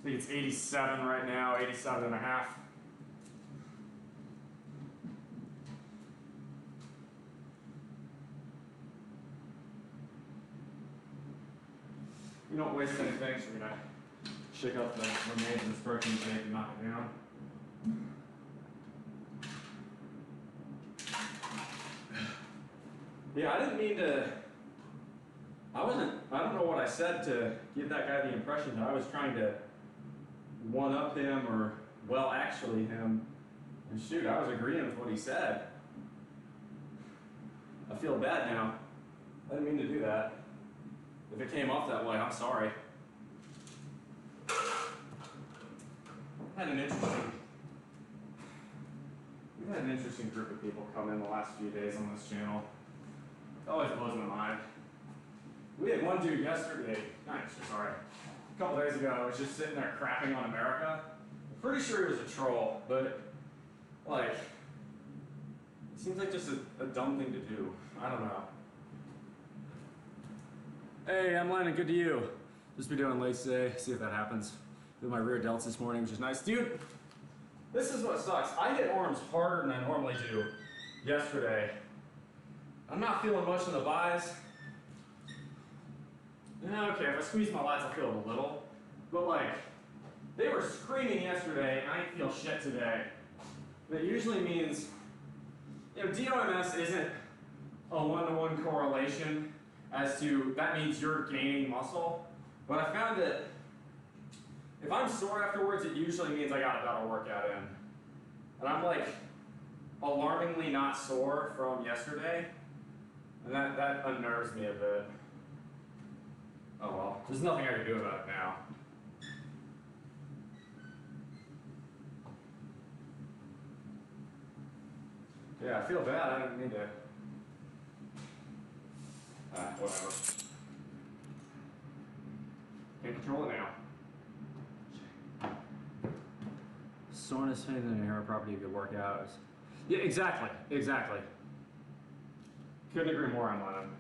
A: I think it's 87 right now, 87 and a half. you don't waste anything, so we're gonna shake up the remains of this protein shake and knock it down. Yeah, I didn't mean to, I don't know what I said to give that guy the impression that I was trying to one-up him or, well, actually him. And shoot, I was agreeing with what he said. I feel bad now. I didn't mean to do that. If it came off that way, I'm sorry. We've had an interesting group of people come in the last few days on this channel. It always blows my mind. We had one dude yesterday, a couple days ago, was just sitting there crapping on America. I'm pretty sure he was a troll, but like, it seems like just a dumb thing to do. I don't know. Hey, I'm Lennon, good to you. Just be doing legs today, see if that happens. Did my rear delts this morning, which is nice. Dude, this is what sucks. I hit arms harder than I normally do yesterday. I'm not feeling much in the buys. Okay, if I squeeze my lats, I feel a little. But like, they were screaming yesterday, and I didn't feel shit today. That usually means, you know, DOMS isn't a one-to-one correlation as to, that means you're gaining muscle. But I found that if I'm sore afterwards, it usually means I got a better workout in. And I'm like alarmingly not sore from yesterday. And that unnerves me a bit. Oh well, there's nothing I can do about it now. Yeah, I feel bad, I didn't mean to. Whatever. Can't control it now. Soreness, pain in the hair, property of good workouts. Yeah, exactly. Couldn't agree more on Lennon.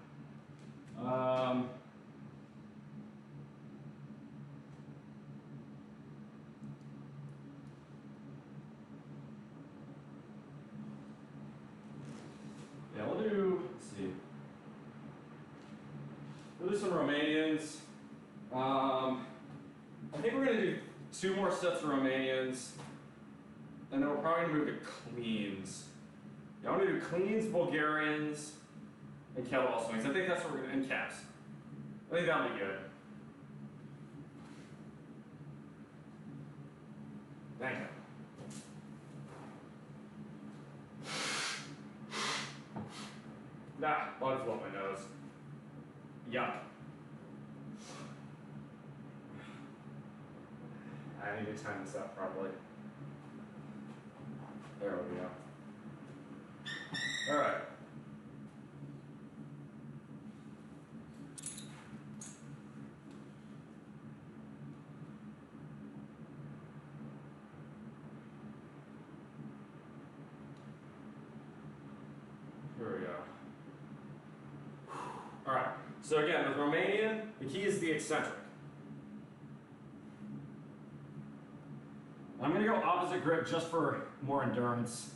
A: Yeah, let's see. We'll do some Romanians. I think we're gonna do 2 more sets of Romanians, and then we're probably gonna move to cleans. Yeah, I wanna do cleans, Bulgarians, and kettlebell swings. I think that's what we're gonna, and calves. I think that'll be good. Thank you. Nah, blood flew up my nose. Yuck. I need to time this up properly. There we go. All right. Here we go. All right. So again, with Romanian, the key is the eccentric. I'm going to go opposite grip just for more endurance.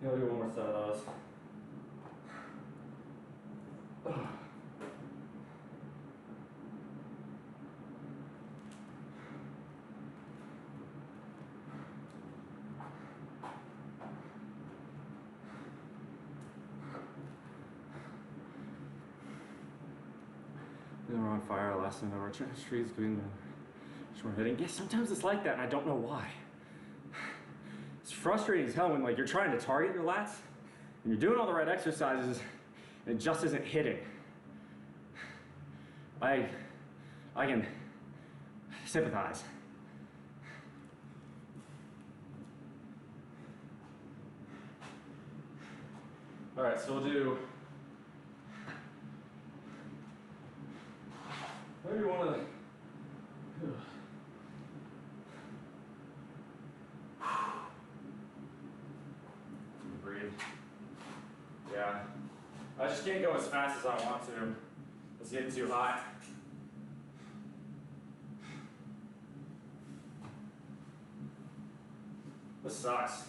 A: I'll do one more set of those. They were on fire last time. There were trees going short hitting. Yeah, sometimes it's like that, and I don't know why. It's frustrating as hell when like you're trying to target your lats, and you're doing all the right exercises, and it just isn't hitting. I can sympathize. All right, so we'll do maybe one of the. Breathe. Yeah. I just can't go as fast as I want to. It's getting too hot. This sucks.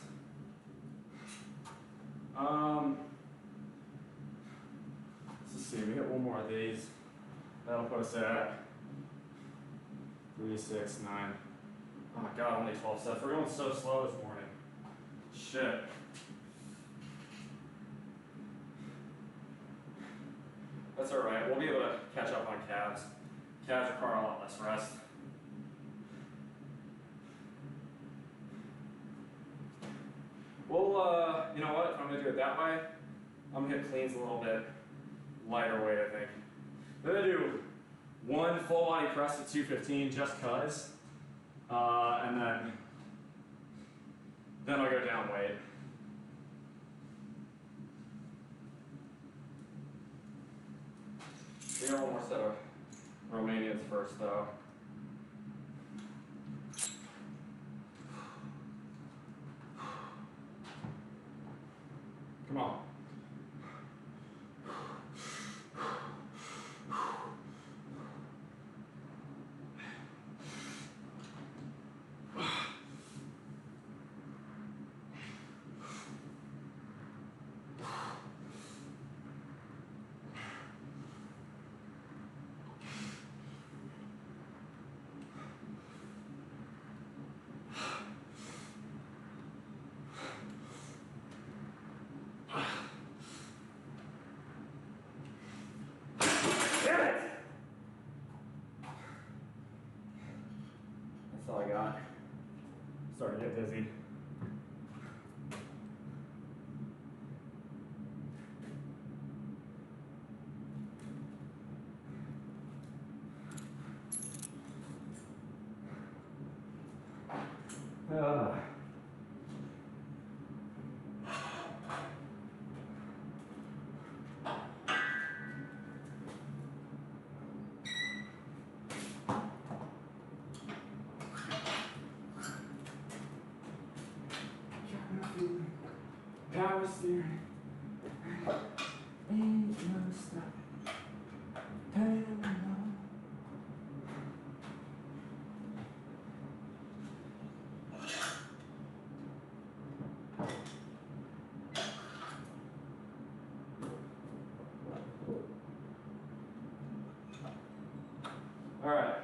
A: Let's see, we get one more of these. That'll put us at 3, 6, 9. Oh my god, only 12 steps. We're going so slow this morning. Shit. That's alright, we'll be able to catch up on calves. Calves require a lot less rest. Well, you know what, if I'm gonna do it that way, I'm gonna hit cleans a little bit lighter weight, I think. I'm gonna do one full body press at 215 just cause, and then I'll go down weight. We got one more set of Romanians first though. Come on. That's all I got. Starting to get dizzy. Power steering. Ain't no stopping. All right.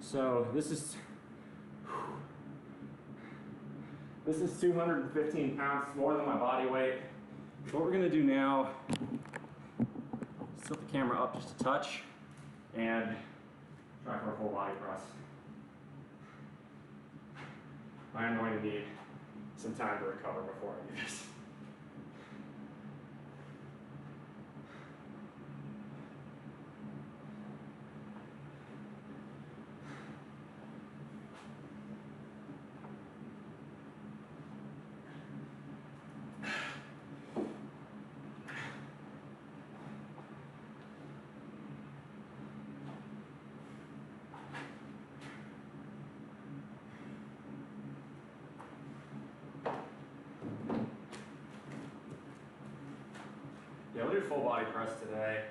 A: So this is 215 pounds, more than my body weight. What we're gonna do now is tilt the camera up just a touch and try for a full body press. I am going to need some time to recover before I do this. Yeah, we'll do full body press today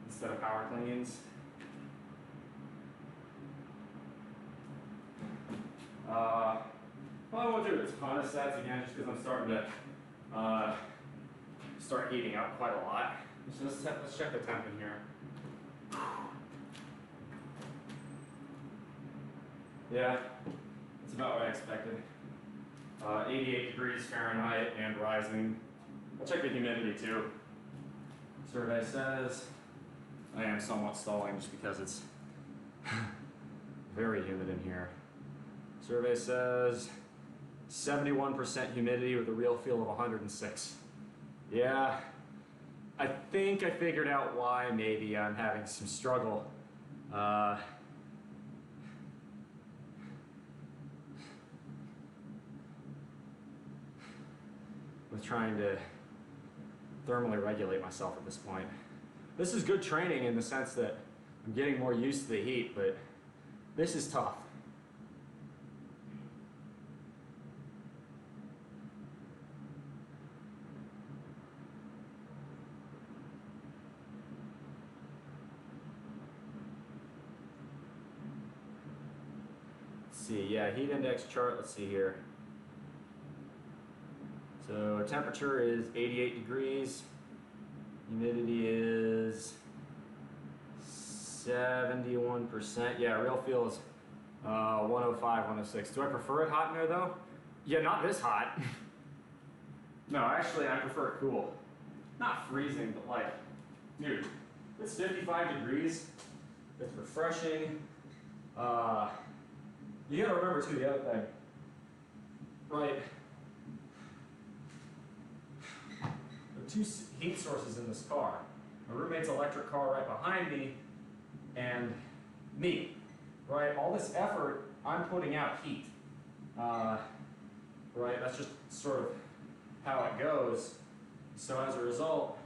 A: instead of power cleans. Well, I won't do a ton of sets again just because I'm starting to start heating up quite a lot. So let's check the temp in here. Yeah, it's about what I expected. 88 degrees Fahrenheit and rising. I'll check the humidity too. Survey says I am somewhat stalling just because it's Very humid in here. Survey says 71% humidity with a real feel of 106. Yeah, I think I figured out why maybe I'm having some struggle. With trying to thermally regulate myself at this point. This is good training in the sense that I'm getting more used to the heat, but this is tough. Let's see, yeah, heat index chart, let's see here. So temperature is 88 degrees, humidity is 71%. Yeah, real feel is 105, 106. Do I prefer it hot in there though? Yeah, not this hot. No, actually I prefer it cool. Not freezing, but like, dude, it's 55 degrees. It's refreshing. You gotta remember too, the other thing, right? Two heat sources in this car. My roommate's electric car right behind me, and me, right? All this effort, I'm putting out heat, right? That's just sort of how it goes. So as a result,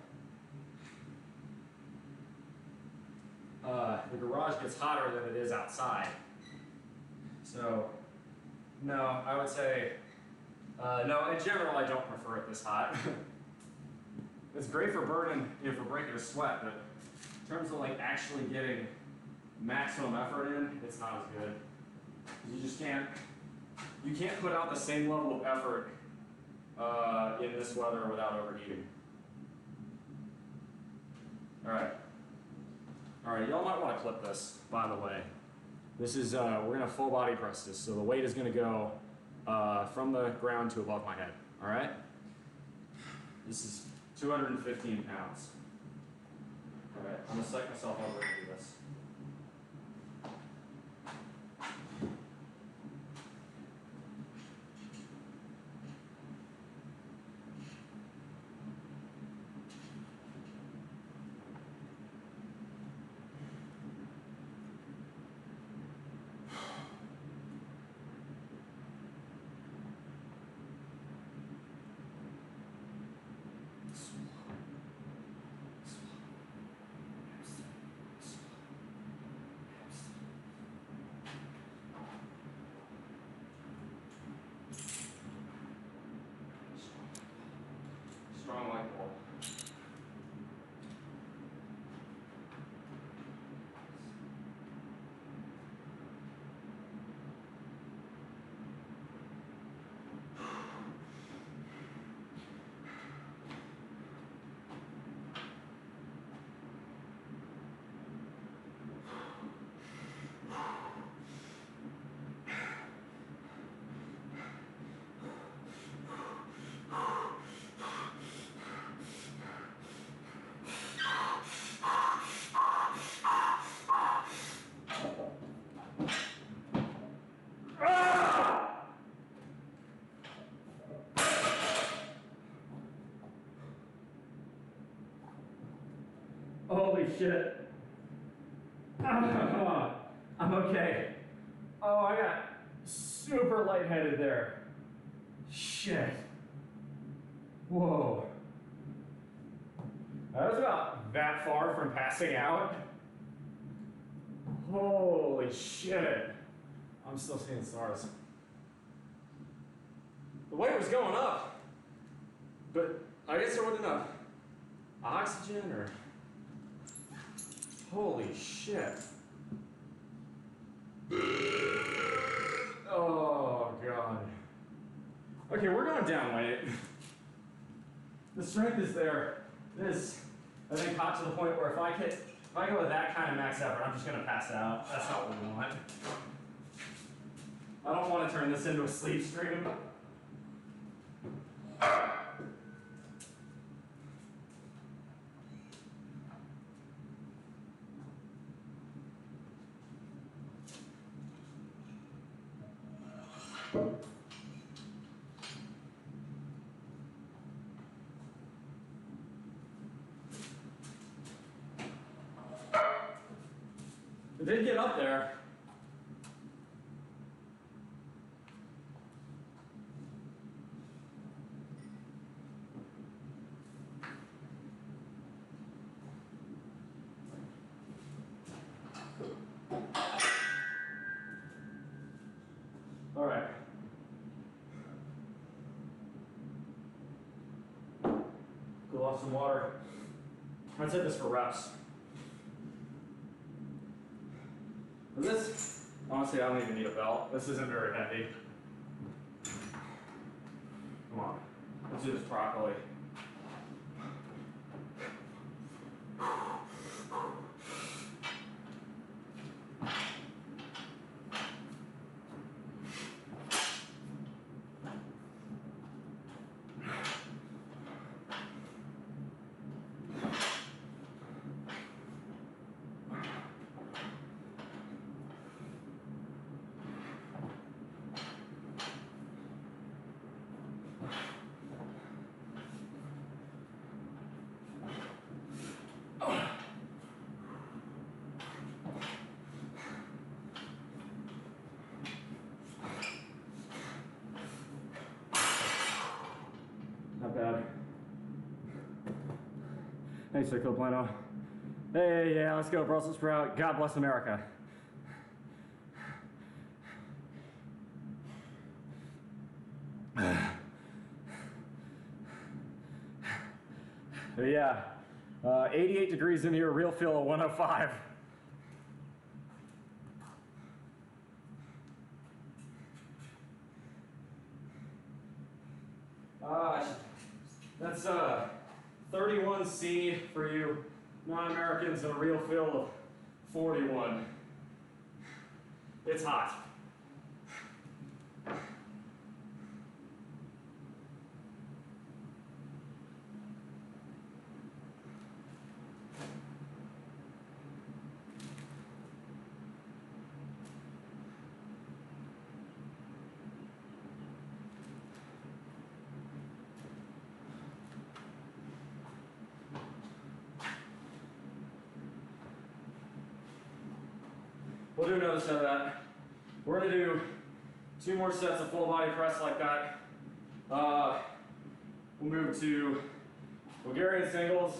A: the garage gets hotter than it is outside. So, no, I would say, no, in general, I don't prefer it this hot. It's great for burning, for breaking a sweat, but in terms of like actually getting maximum effort in, it's not as good. You just can't put out the same level of effort in this weather without overheating. All right, y'all might want to clip this, by the way. This is, we're gonna full body press this, so the weight is gonna go from the ground to above my head, all right? This is 215 pounds. All right, I'm gonna psych myself over and do this. Strong like bull. Holy shit. I'm okay. Oh, I got super lightheaded there. Shit. Whoa. I was about that far from passing out. Holy shit. I'm still seeing stars. The weight was going up, but I guess there wasn't enough oxygen or... Holy shit. Oh, God. Okay, we're going down weight. The strength is there. This, I think, hot to the point where if I go with that kind of max effort, I'm just going to pass out. That's not what we want. I don't want to turn this into a sleep stream. did get up there. All right. Cool off some water. Let's hit this for reps. This, honestly, I don't even need a belt. This isn't very heavy. Come on, let's do this properly. Not bad. Thanks, Sir Coplano. Hey, yeah, let's go, Brussels sprout. God bless America. Yeah, 88 degrees in here, real feel of 105. That's 31C for you non-Americans and a real feel of 41. It's hot. We'll do another set of that. We're gonna do 2 more sets of full body press like that. We'll move to Bulgarian singles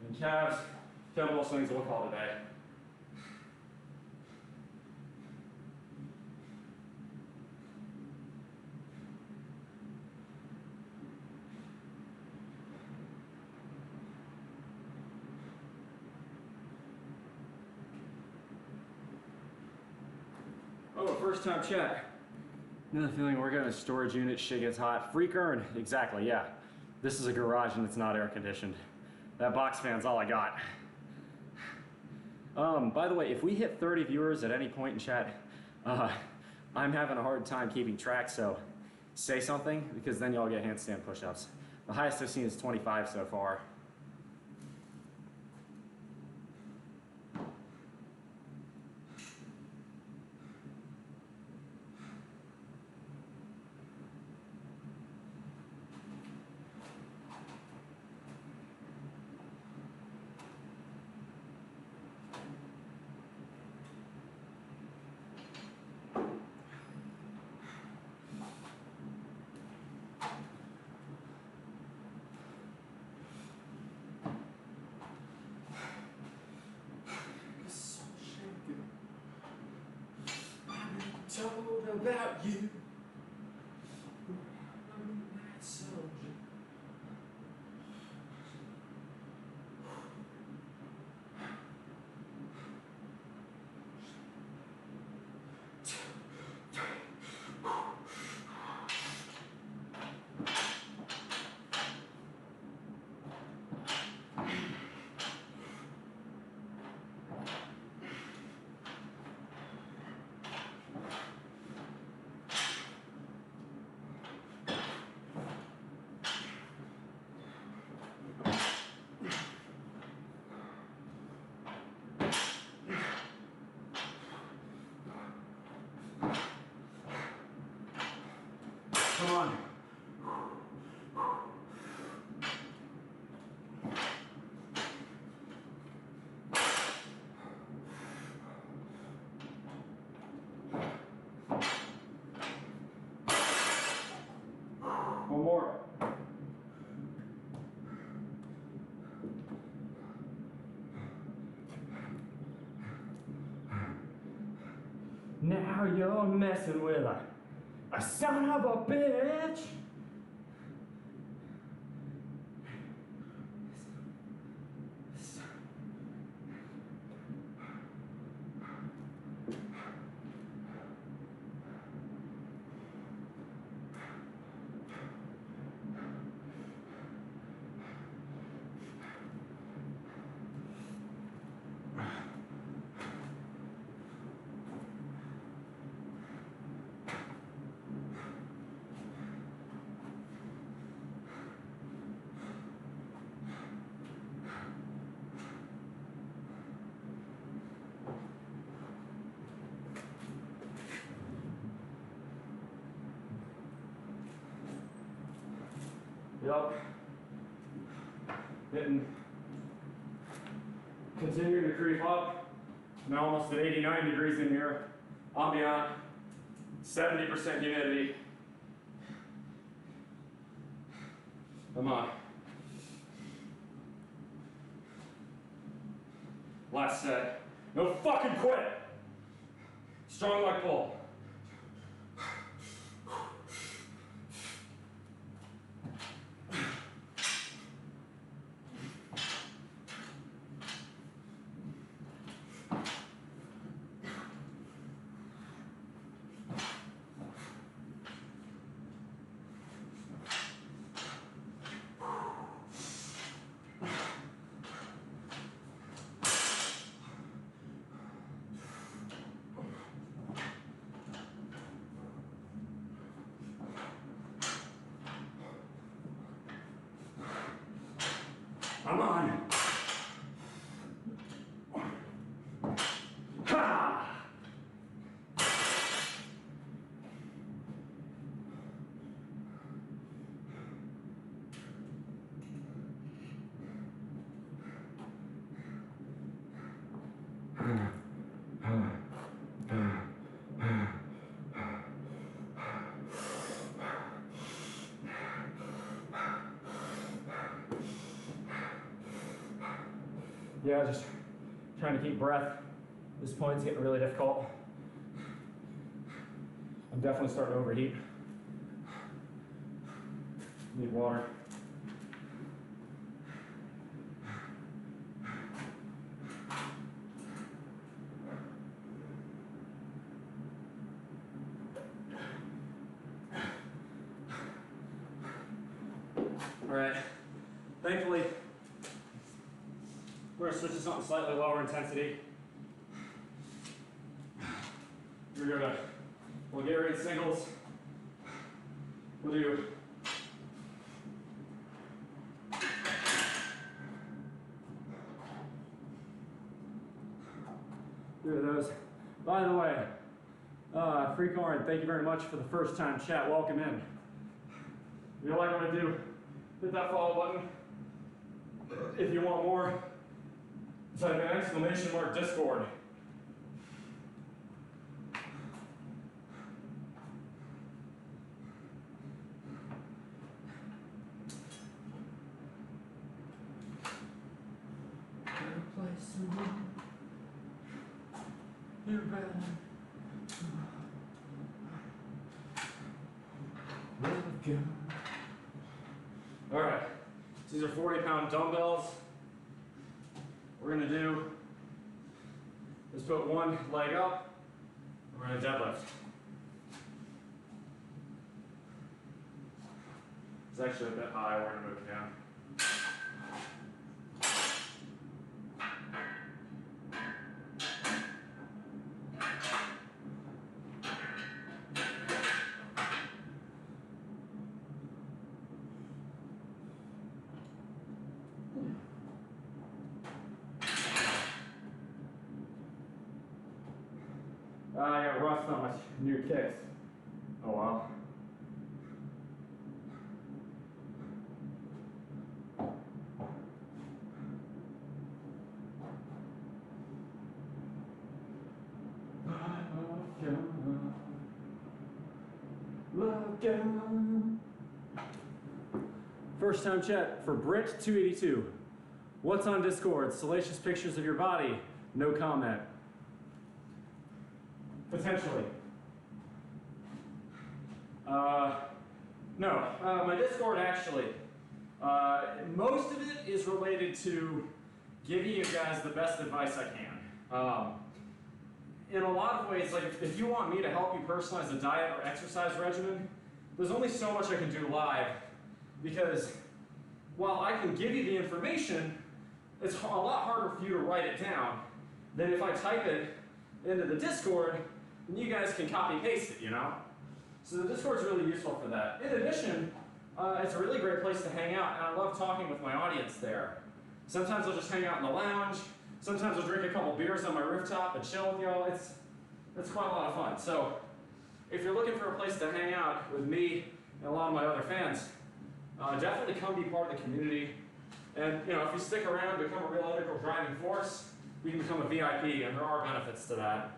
A: and calves, kettlebell swings, we'll call it a day. Oh, first time check. Another feeling we're getting a storage unit, shit gets hot. Freak earn, exactly, yeah. This is a garage and it's not air conditioned. That box fan's all I got. By the way, if we hit 30 viewers at any point in chat, I'm having a hard time keeping track, so say something, because then y'all get handstand push-ups. The highest I've seen is 25 so far. Told about you. Now you're messing with a son of a bitch. Yup. Continuing to creep up. Now almost at 89 degrees in here. Ambient. 70% humidity. Come on. Last set. No fucking quit. Strong leg pull. Come on. Ha! Yeah, just trying to keep breath. This point's getting really difficult. I'm definitely starting to overheat. Need water. All right, thankfully, we're going to switch to something slightly lower intensity. We're going to Bulgarian singles. We'll do those. By the way, Free Corn, thank you very much for the first time chat. Welcome in. If you like what I do, hit that follow button. If you want more, type an exclamation mark Discord. All right, these are 40-pound dumbbells. We're gonna do is put one leg up, we're gonna deadlift. It's actually a bit high, we're gonna move it down. I got rust on my new kicks. Oh wow. First time chat for Brit282. What's on Discord? Salacious pictures of your body. No comment. Potentially. No, my Discord actually, most of it is related to giving you guys the best advice I can. In a lot of ways, like if you want me to help you personalize a diet or exercise regimen, there's only so much I can do live, because while I can give you the information, it's a lot harder for you to write it down than if I type it into the Discord and you guys can copy paste it, you know? So the Discord's really useful for that. In addition, it's a really great place to hang out, and I love talking with my audience there. Sometimes I'll just hang out in the lounge. Sometimes I'll drink a couple beers on my rooftop and chill with y'all. It's quite a lot of fun. So if you're looking for a place to hang out with me and a lot of my other fans, definitely come be part of the community. And you know, if you stick around, become a real integral driving force, you can become a VIP, and there are benefits to that.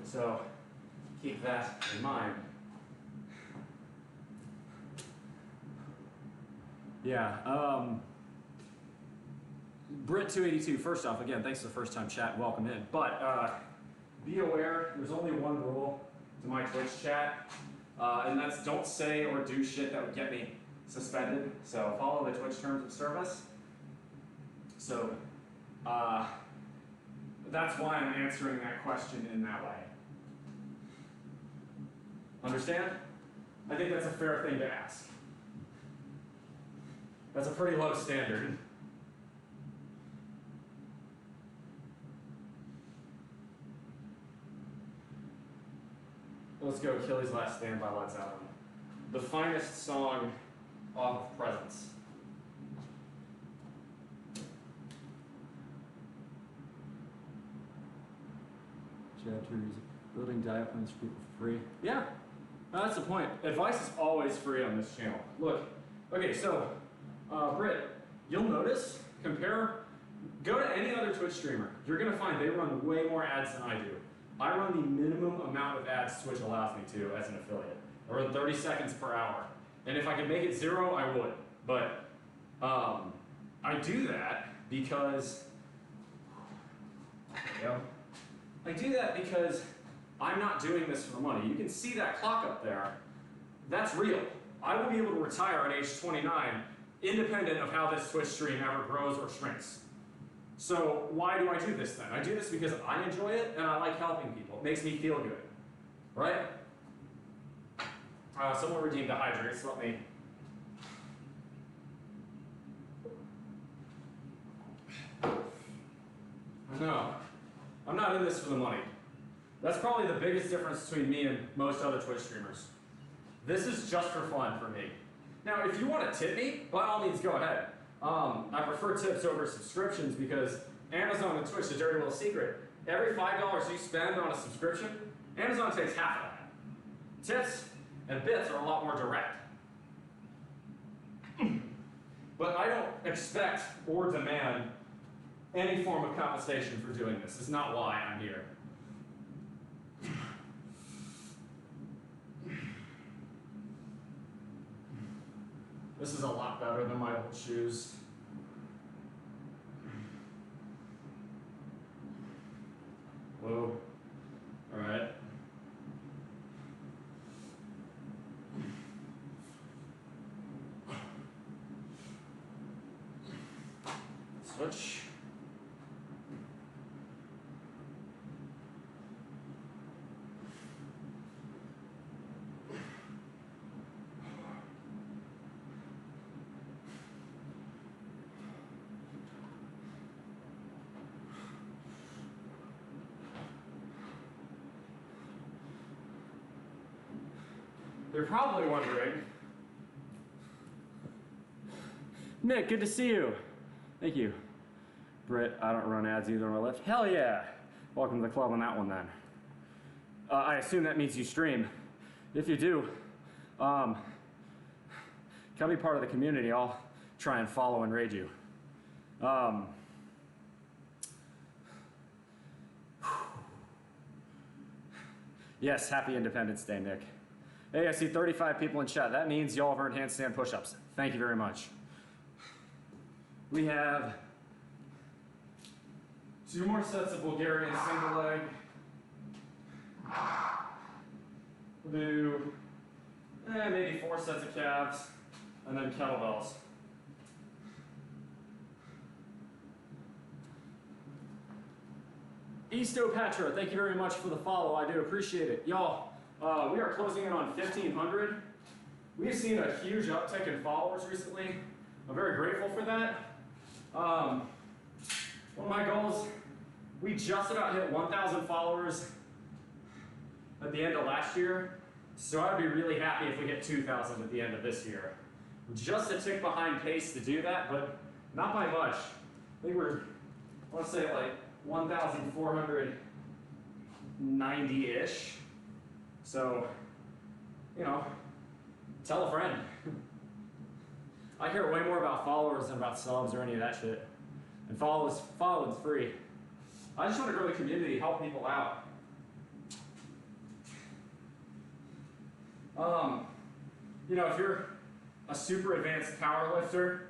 A: So keep that in mind. Yeah, Brit282, first off, again, thanks for the first time chat, welcome in. But be aware, there's only one rule to my Twitch chat, and that's don't say or do shit that would get me suspended. So follow the Twitch terms of service. So that's why I'm answering that question in that way. Understand? I think that's a fair thing to ask. That's a pretty low standard. Let's go Achilles' Last Stand by Led Zeppelin. The finest song off of Presence. Chapters, building diet plans for people for free. Yeah, that's the point. Advice is always free on this channel. Look, okay, so, Britt, you'll notice, go to any other Twitch streamer. You're gonna find they run way more ads than I do. I run the minimum amount of ads Twitch allows me to as an affiliate. I run 30 seconds per hour. And if I could make it 0, I would. But I do that because, I'm not doing this for the money. You can see that clock up there. That's real. I will be able to retire at age 29, independent of how this Twitch stream ever grows or shrinks. So why do I do this then? I do this because I enjoy it and I like helping people. It makes me feel good, right? Someone redeemed the hydrates. Let me. No, I'm not in this for the money. That's probably the biggest difference between me and most other Twitch streamers. This is just for fun for me. Now, if you want to tip me, by all means, go ahead. I prefer tips over subscriptions because Amazon and Twitch, a dirty little secret, every $5 you spend on a subscription, Amazon takes half of that. Tips and bits are a lot more direct. But I don't expect or demand any form of compensation for doing this. It's not why I'm here. This is a lot better than my old shoes. Whoa. All right. Switch. You're probably wondering, Nick, good to see you. Thank you. Britt, I don't run ads either on my left. Hell yeah. Welcome to the club on that one then. I assume that means you stream. If you do, come be part of the community. I'll try and follow and raid you. Yes, happy Independence Day, Nick. Hey, I see 35 people in chat. That means y'all have earned handstand push-ups. Thank you very much. We have 2 more sets of Bulgarian single leg. We'll do maybe 4 sets of calves, and then kettlebells. Eastopatra, thank you very much for the follow. I do appreciate it. Y'all, we are closing in on 1,500. We've seen a huge uptick in followers recently. I'm very grateful for that. One of my goals, we just about hit 1,000 followers at the end of last year. So I'd be really happy if we hit 2,000 at the end of this year. We're just a tick behind pace to do that, but not by much. I think we're, I want to say like 1,490-ish. So, you know, tell a friend. I care way more about followers than about subs or any of that shit. And following's free. I just want to grow the community, help people out. You know, if you're a super advanced power lifter,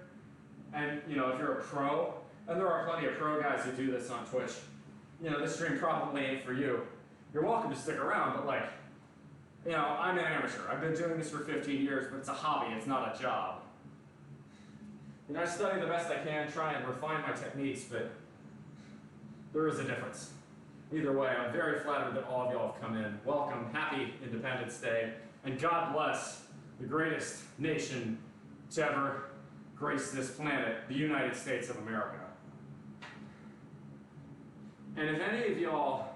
A: and you know, if you're a pro, and there are plenty of pro guys who do this on Twitch, you know, this stream probably ain't for you. You're welcome to stick around, but like, you know, I'm an amateur. I've been doing this for 15 years, but it's a hobby, it's not a job. You know, I study the best I can, try and refine my techniques, but there is a difference. Either way, I'm very flattered that all of y'all have come in. Welcome, happy Independence Day, and God bless the greatest nation to ever grace this planet, the United States of America. And if any of y'all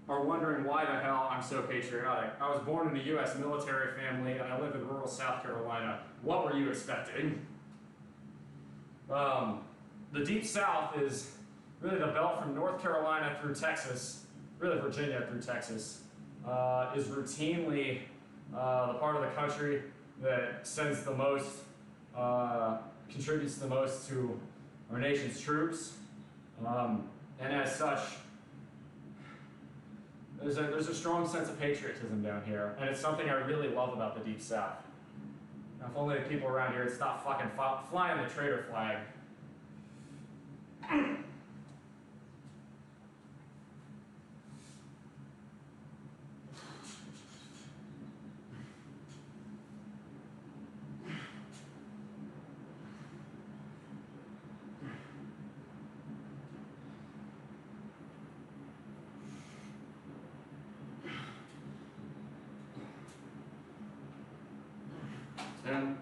A: are wondering why the hell I'm so patriotic, I was born in a U.S. military family and I live in rural South Carolina. What were you expecting? The Deep South is really the belt from North Carolina through Texas, really Virginia through Texas, is routinely the part of the country that sends the most, contributes the most to our nation's troops. And as such, there's a strong sense of patriotism down here, and it's something I really love about the Deep South. Now, if only the people around here would stop fucking flying the traitor flag. And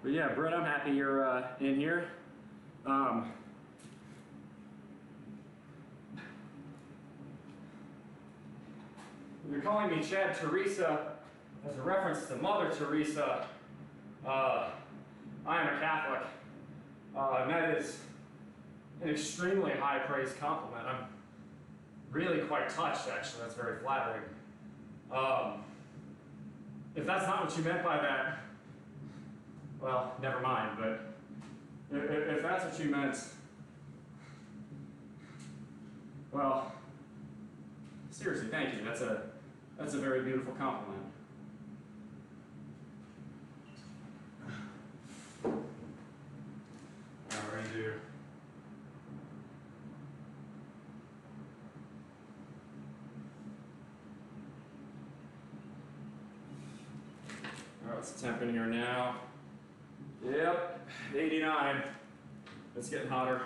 A: but yeah, Brett, I'm happy you're in here. You're calling me Chad Teresa as a reference to Mother Teresa. I am a Catholic, and that is an extremely high praise compliment. I'm really quite touched, actually. That's very flattering. If that's not what you meant by that, well, never mind, but if that's what you meant, well, seriously, thank you. That's a very beautiful compliment. Now we're going to do what's the temp in here now? Yep, 89. It's getting hotter.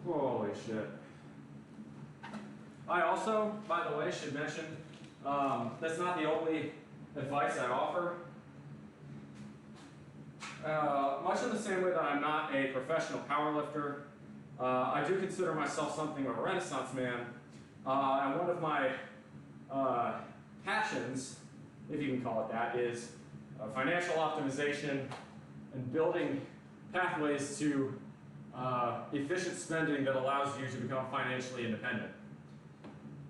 A: Holy shit. I also, by the way, should mention, that's not the only advice I offer. Much in the same way that I'm not a professional powerlifter, I do consider myself something of a Renaissance man, and one of my passions, if you can call it that, is financial optimization and building pathways to efficient spending that allows you to become financially independent.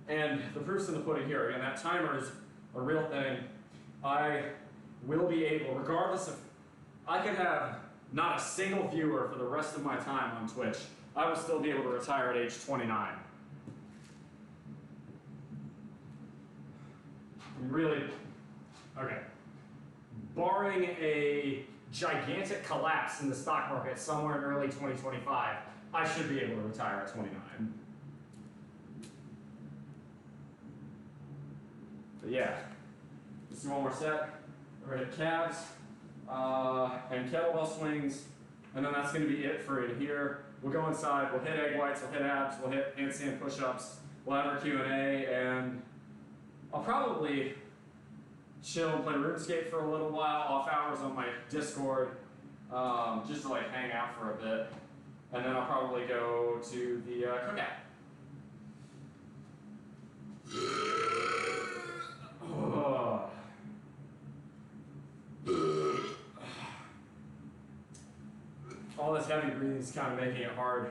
A: And the proof's in the pudding here. Again, that timer is a real thing. I will be able, regardless of, I could have not a single viewer for the rest of my time on Twitch. I will still be able to retire at age 29. Really, okay. Barring a gigantic collapse in the stock market somewhere in early 2025, I should be able to retire at 29. But yeah, let's do one more set. We're gonna hit calves and kettlebell swings, and then that's gonna be it for it here. We'll go inside, we'll hit egg whites, we'll hit abs, we'll hit handstand push-ups, we'll have our Q&A, and I'll probably chill and play RuneScape for a little while, off hours on my Discord, just to like hang out for a bit. And then I'll probably go to the cookout. Oh. All this heavy breathing is kind of making it hard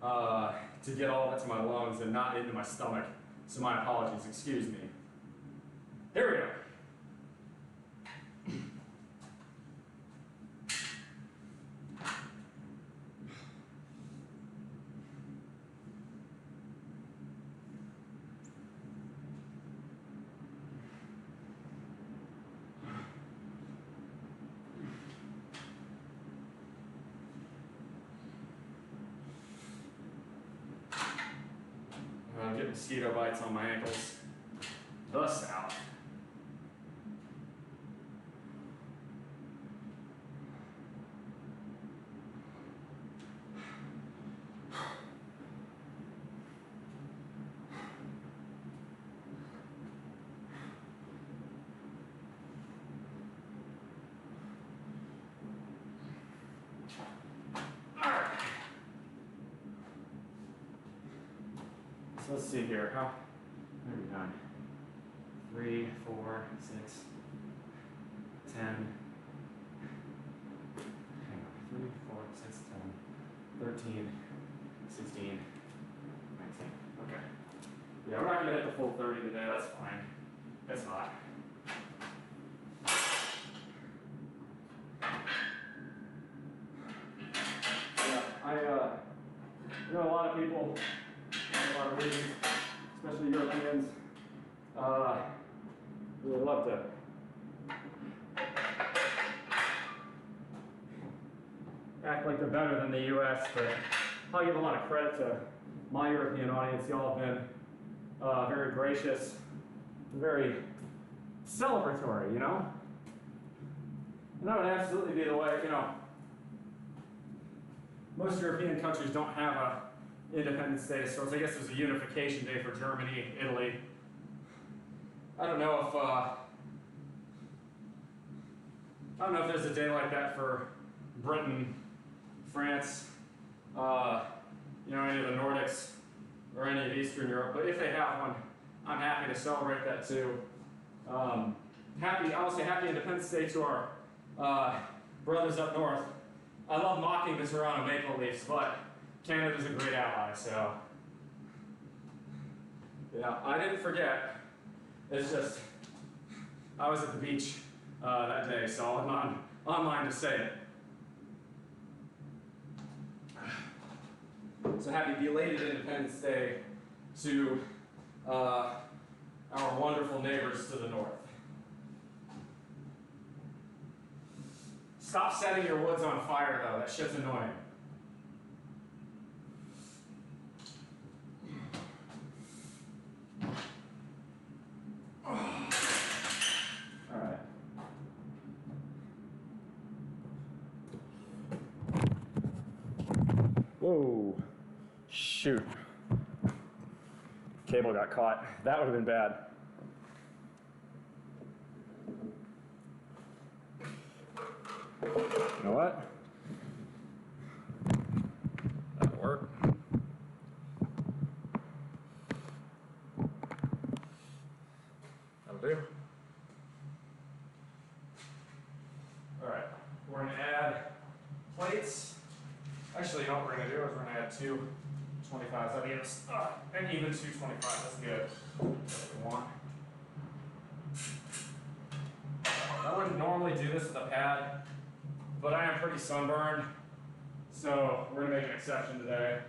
A: to get all of it to my lungs and not into my stomach. So my apologies, excuse me. Here we go. I'm getting mosquito bites on my ankles. The South. So let's see here. How are we done? 3, 4, 6, 10. Hang on. 3, 4, 6, 10, 13, 16, 19. Okay. Yeah, we're not gonna hit the full 30 today. That's fine. It's hot. Yeah, you know, a lot of people. A lot of readings, especially Europeans, really love to act like they're better than the US, but I'll give a lot of credit to my European audience. Y'all have been very gracious, very celebratory, you know? And that would absolutely be the way, you know, most European countries don't have a Independence Day, so I guess there's a unification day for Germany, Italy. I don't know if there's a day like that for Britain, France, you know, any of the Nordics or any of Eastern Europe. But if they have one, I'm happy to celebrate that too. I will say happy Independence Day to our brothers up north. I love mocking the Toronto Maple Leafs, but Canada's a great ally, so yeah, I didn't forget. It's just I was at the beach that day, so I'm not online to say it. So happy belated Independence Day to our wonderful neighbors to the north. Stop setting your woods on fire, though. That shit's annoying. Whoa, shoot. Cable got caught. That would have been bad. You know what? That'll work. That'll do. weights. Actually, you know what we're gonna do is we're gonna add 2 25s. I mean, and even 2 25s. That's good. That's what we want. I wouldn't normally do this with a pad, but I am pretty sunburned, so we're gonna make an exception today.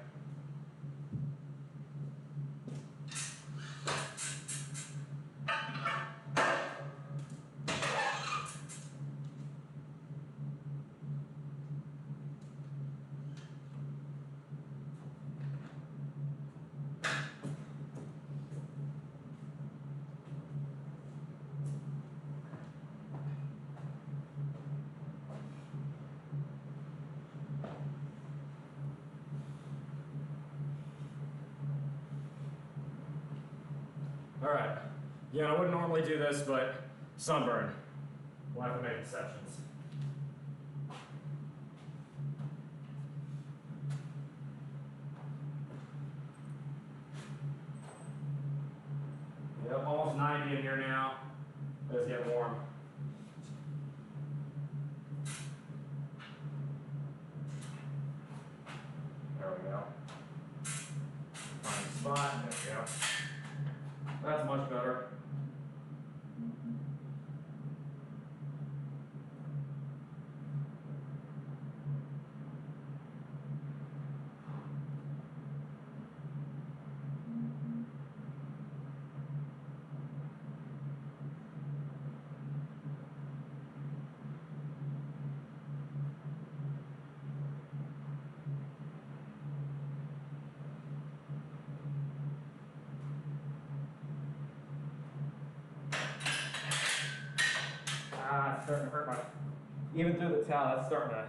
A: All right. Yeah, I wouldn't normally do this, but sunburn. We'll have to make exceptions. Yep, almost 90 in here now. It's getting warm. There we go. Find a spot. There we go. That's much better. It's starting to hurt my, even through the towel, that's starting to,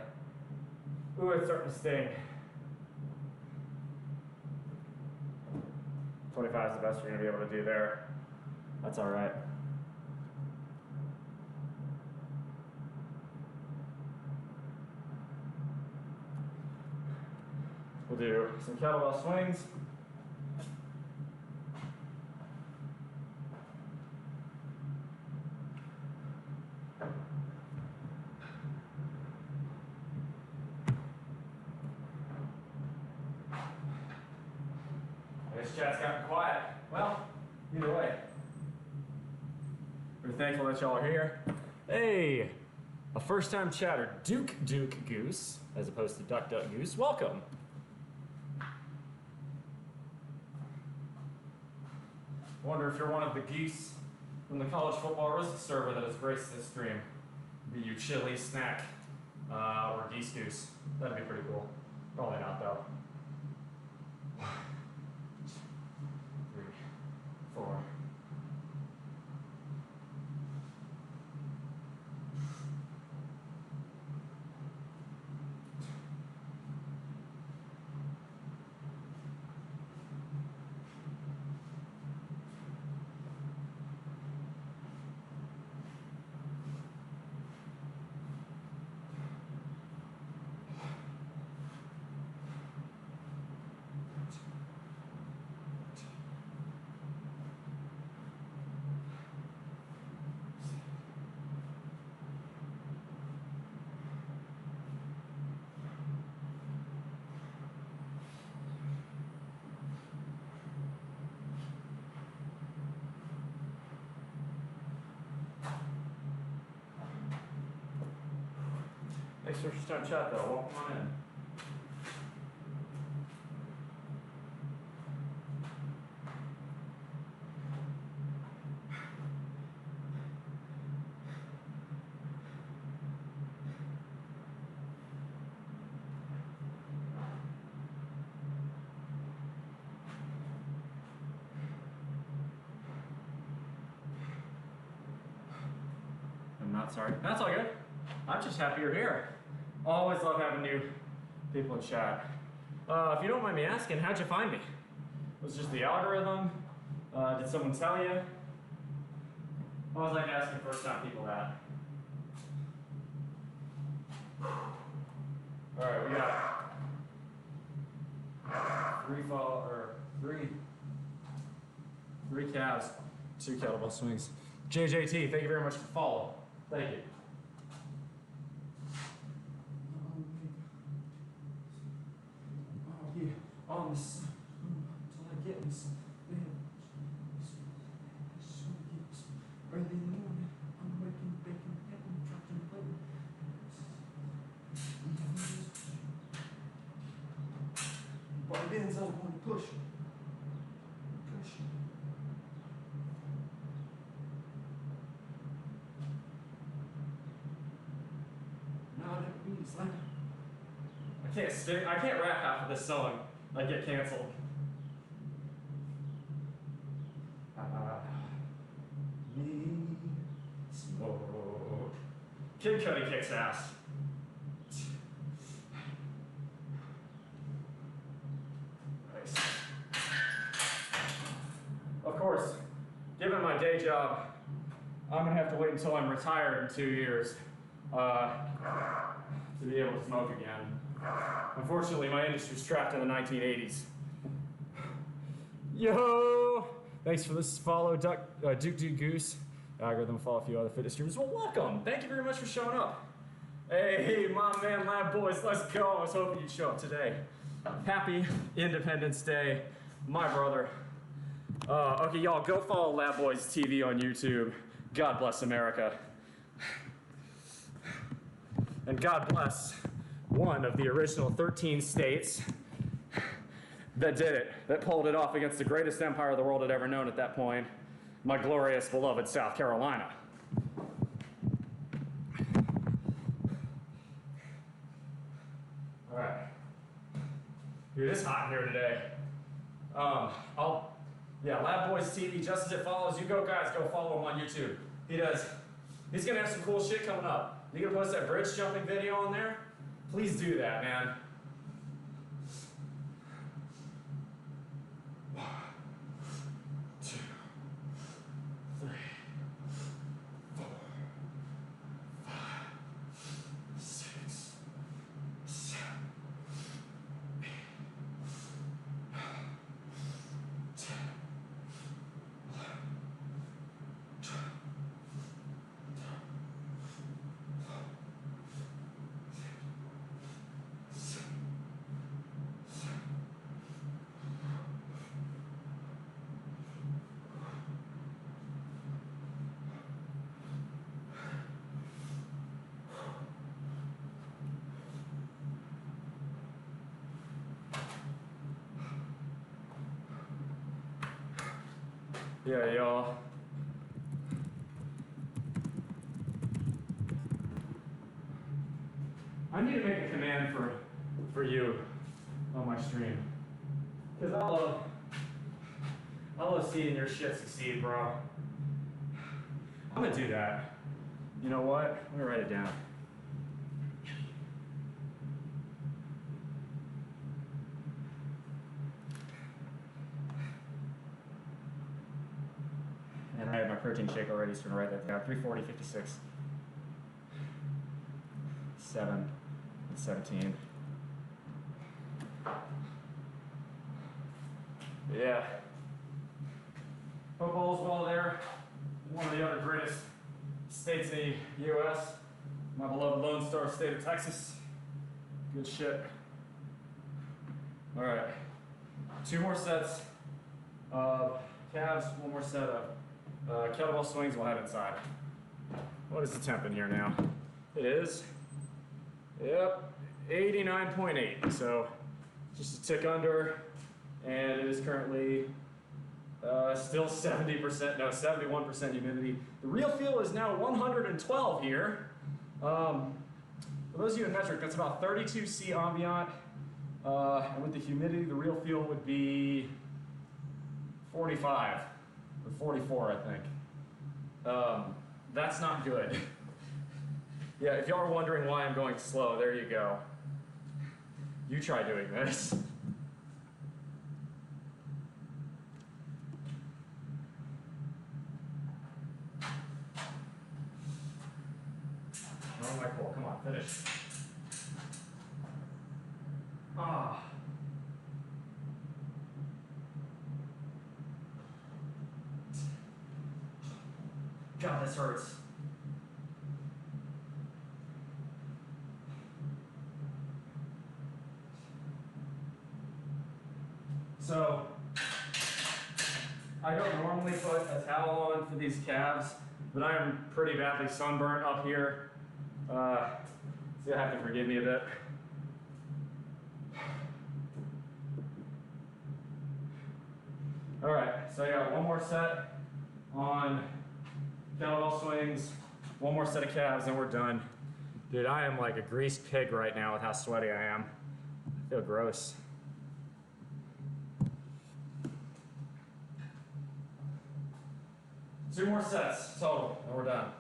A: ooh, it's starting to sting. 25 is the best you're going to be able to do there. That's all right. We'll do some kettlebell swings. This chat's gotten quiet. Well, either way. We're thankful that y'all are here. Hey, a first-time chatter, Duke Goose, as opposed to Duck Goose. Welcome. Wonder if you're one of the geese from the college football risk server that has graced this stream. Be you chili snack or geese goose. That'd be pretty cool. Probably not though. 3, 4. Thanks for first time chat though. Welcome on in. I'm not sorry. That's all good. I'm just happy you're here. Always love having new people in chat. If you don't mind me asking, how'd you find me? Was it just the algorithm? Did someone tell you? I always like asking first-time people that. All right, we got 3 calves, 2 kettlebell swings. JJT, thank you very much for follow. Thank you. promise. Until I get me some. Early in the morning, I'm waking, baking, getting dropped in the plate. By Benz, I was going to push. No, I didn't mean it's like I can't rap half of this song. I get canceled. Me smoke. Kid Cudi kicks ass. Nice. Of course, given my day job, I'm gonna have to wait until I'm retired in 2 years to be able to smoke again. Unfortunately, my industry's trapped in the 1980s. Yo! Thanks for this follow, Duke Goose. Algorithm, follow a few other fitness streamers. Well, welcome. Thank you very much for showing up. Hey, my man, Lab Boys, let's go. I was hoping you'd show up today. Happy Independence Day, my brother. Okay, y'all, go follow Lab Boys TV on YouTube. God bless America. And God bless one of the original 13 states that did it, that pulled it off against the greatest empire the world had ever known at that point, my glorious, beloved South Carolina. All right. Dude, it's hot in here today. Lab Boys TV, just as it follows. You go, guys, go follow him on YouTube. He's gonna have some cool shit coming up. You gonna post that bridge jumping video on there? Please do that, man. Yeah, y'all. I need to make a command for you on my stream. Cause I love seeing your shit succeed, bro. I'm gonna do that. You know what? I'm gonna write it down. And I have my protein shake already, so I'm gonna write that down. 340, 56, 7, and 17. Yeah. Football's well there. One of the other greatest states in the U.S. My beloved Lone Star state of Texas. Good shit. All right. 2 more sets of calves, 1 more set of kettlebell swings. We'll head inside. What is the temp in here now? It is, yep, 89.8. So just a tick under, and it is currently still 70%, no, 71% humidity. The real feel is now 112 here. For those of you in metric, that's about 32 C ambient. And with the humidity, the real feel would be 45 or 44, I think. That's not good. Yeah, if y'all are wondering why I'm going slow, there you go. You try doing this. Oh my core, come on, finish. Ah. God, this hurts. So I don't normally put a towel on for these calves, but I am pretty badly sunburnt up here. So you'll have to forgive me a bit. All right, so I got one more set on kettlebell swings, one more set of calves, and we're done. Dude, I am like a greased pig right now with how sweaty I am. I feel gross. Two more sets total, and we're done.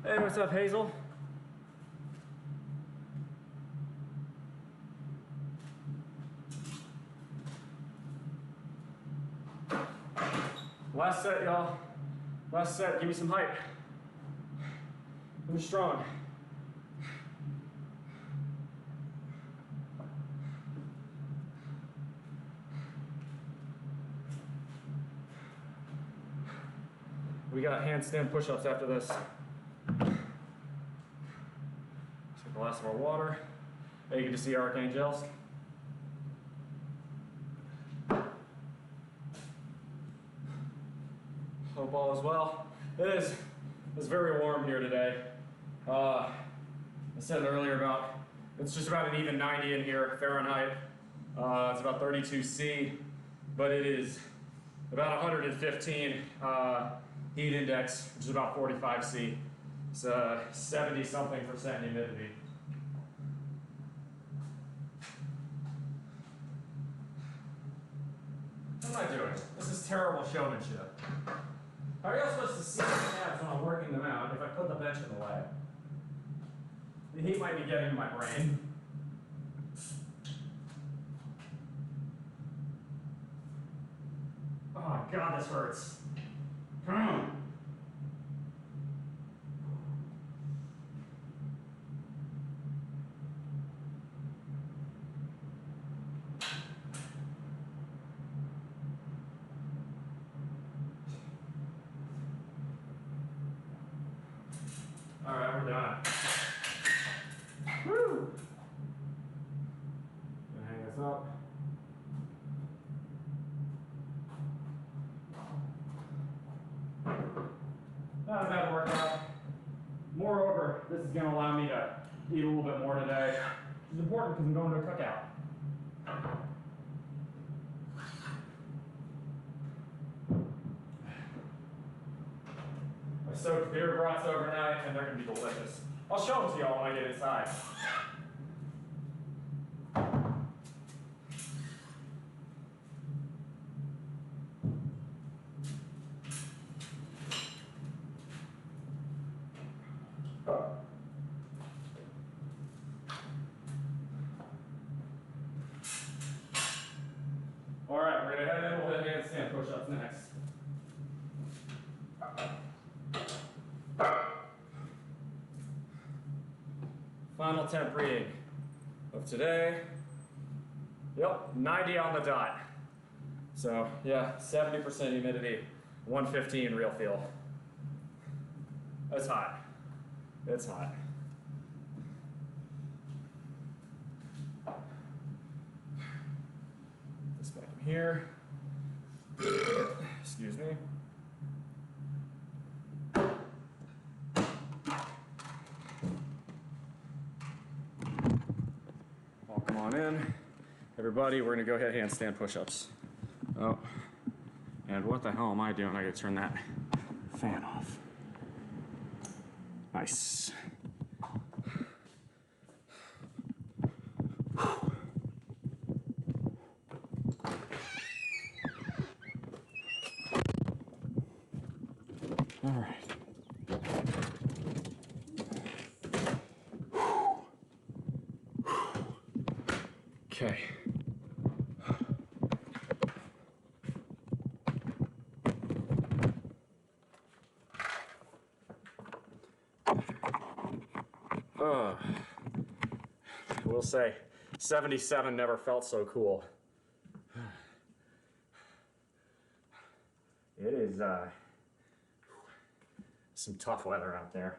A: Hey, what's up, Hazel? Last set, y'all. Last set, give me some hype. I'm strong. We got handstand push-ups after this. Take a glass of our water. Hey, you can just see Archangels. Hope all is well. It's very warm here today. I said earlier about, it's just about an even 90 in here, Fahrenheit. It's about 32 C, but it is about 115 heat index, which is about 45 C. It's 70-something% humidity. What am I doing? This is terrible showmanship. How are you supposed to see the calves when I'm working them out if I put the bench in the way? The heat might be getting to my brain. Oh God, this hurts. Come on. All right, we're done. Woo! Gonna hang this up. Not a bad workout. Moreover, this is going to allow me to eat a little bit more today, which is important because I'm going to a cookout. I soaked beer brats overnight, and they're going to be delicious. I'll show them to y'all when I get inside. All right, we're going to head in. We'll hit handstand push-ups next. Final temp reading of today. Yep, 90 on the dot. So yeah, 70% humidity, 115 real feel. That's hot. It's hot. This back in here. Excuse me. All come on in. Everybody, we're gonna go ahead handstand push-ups. Oh, And what the hell am I doing? I gotta turn that fan off. Nice. All right. Okay. I will say, 77 never felt so cool. It is some tough weather out there.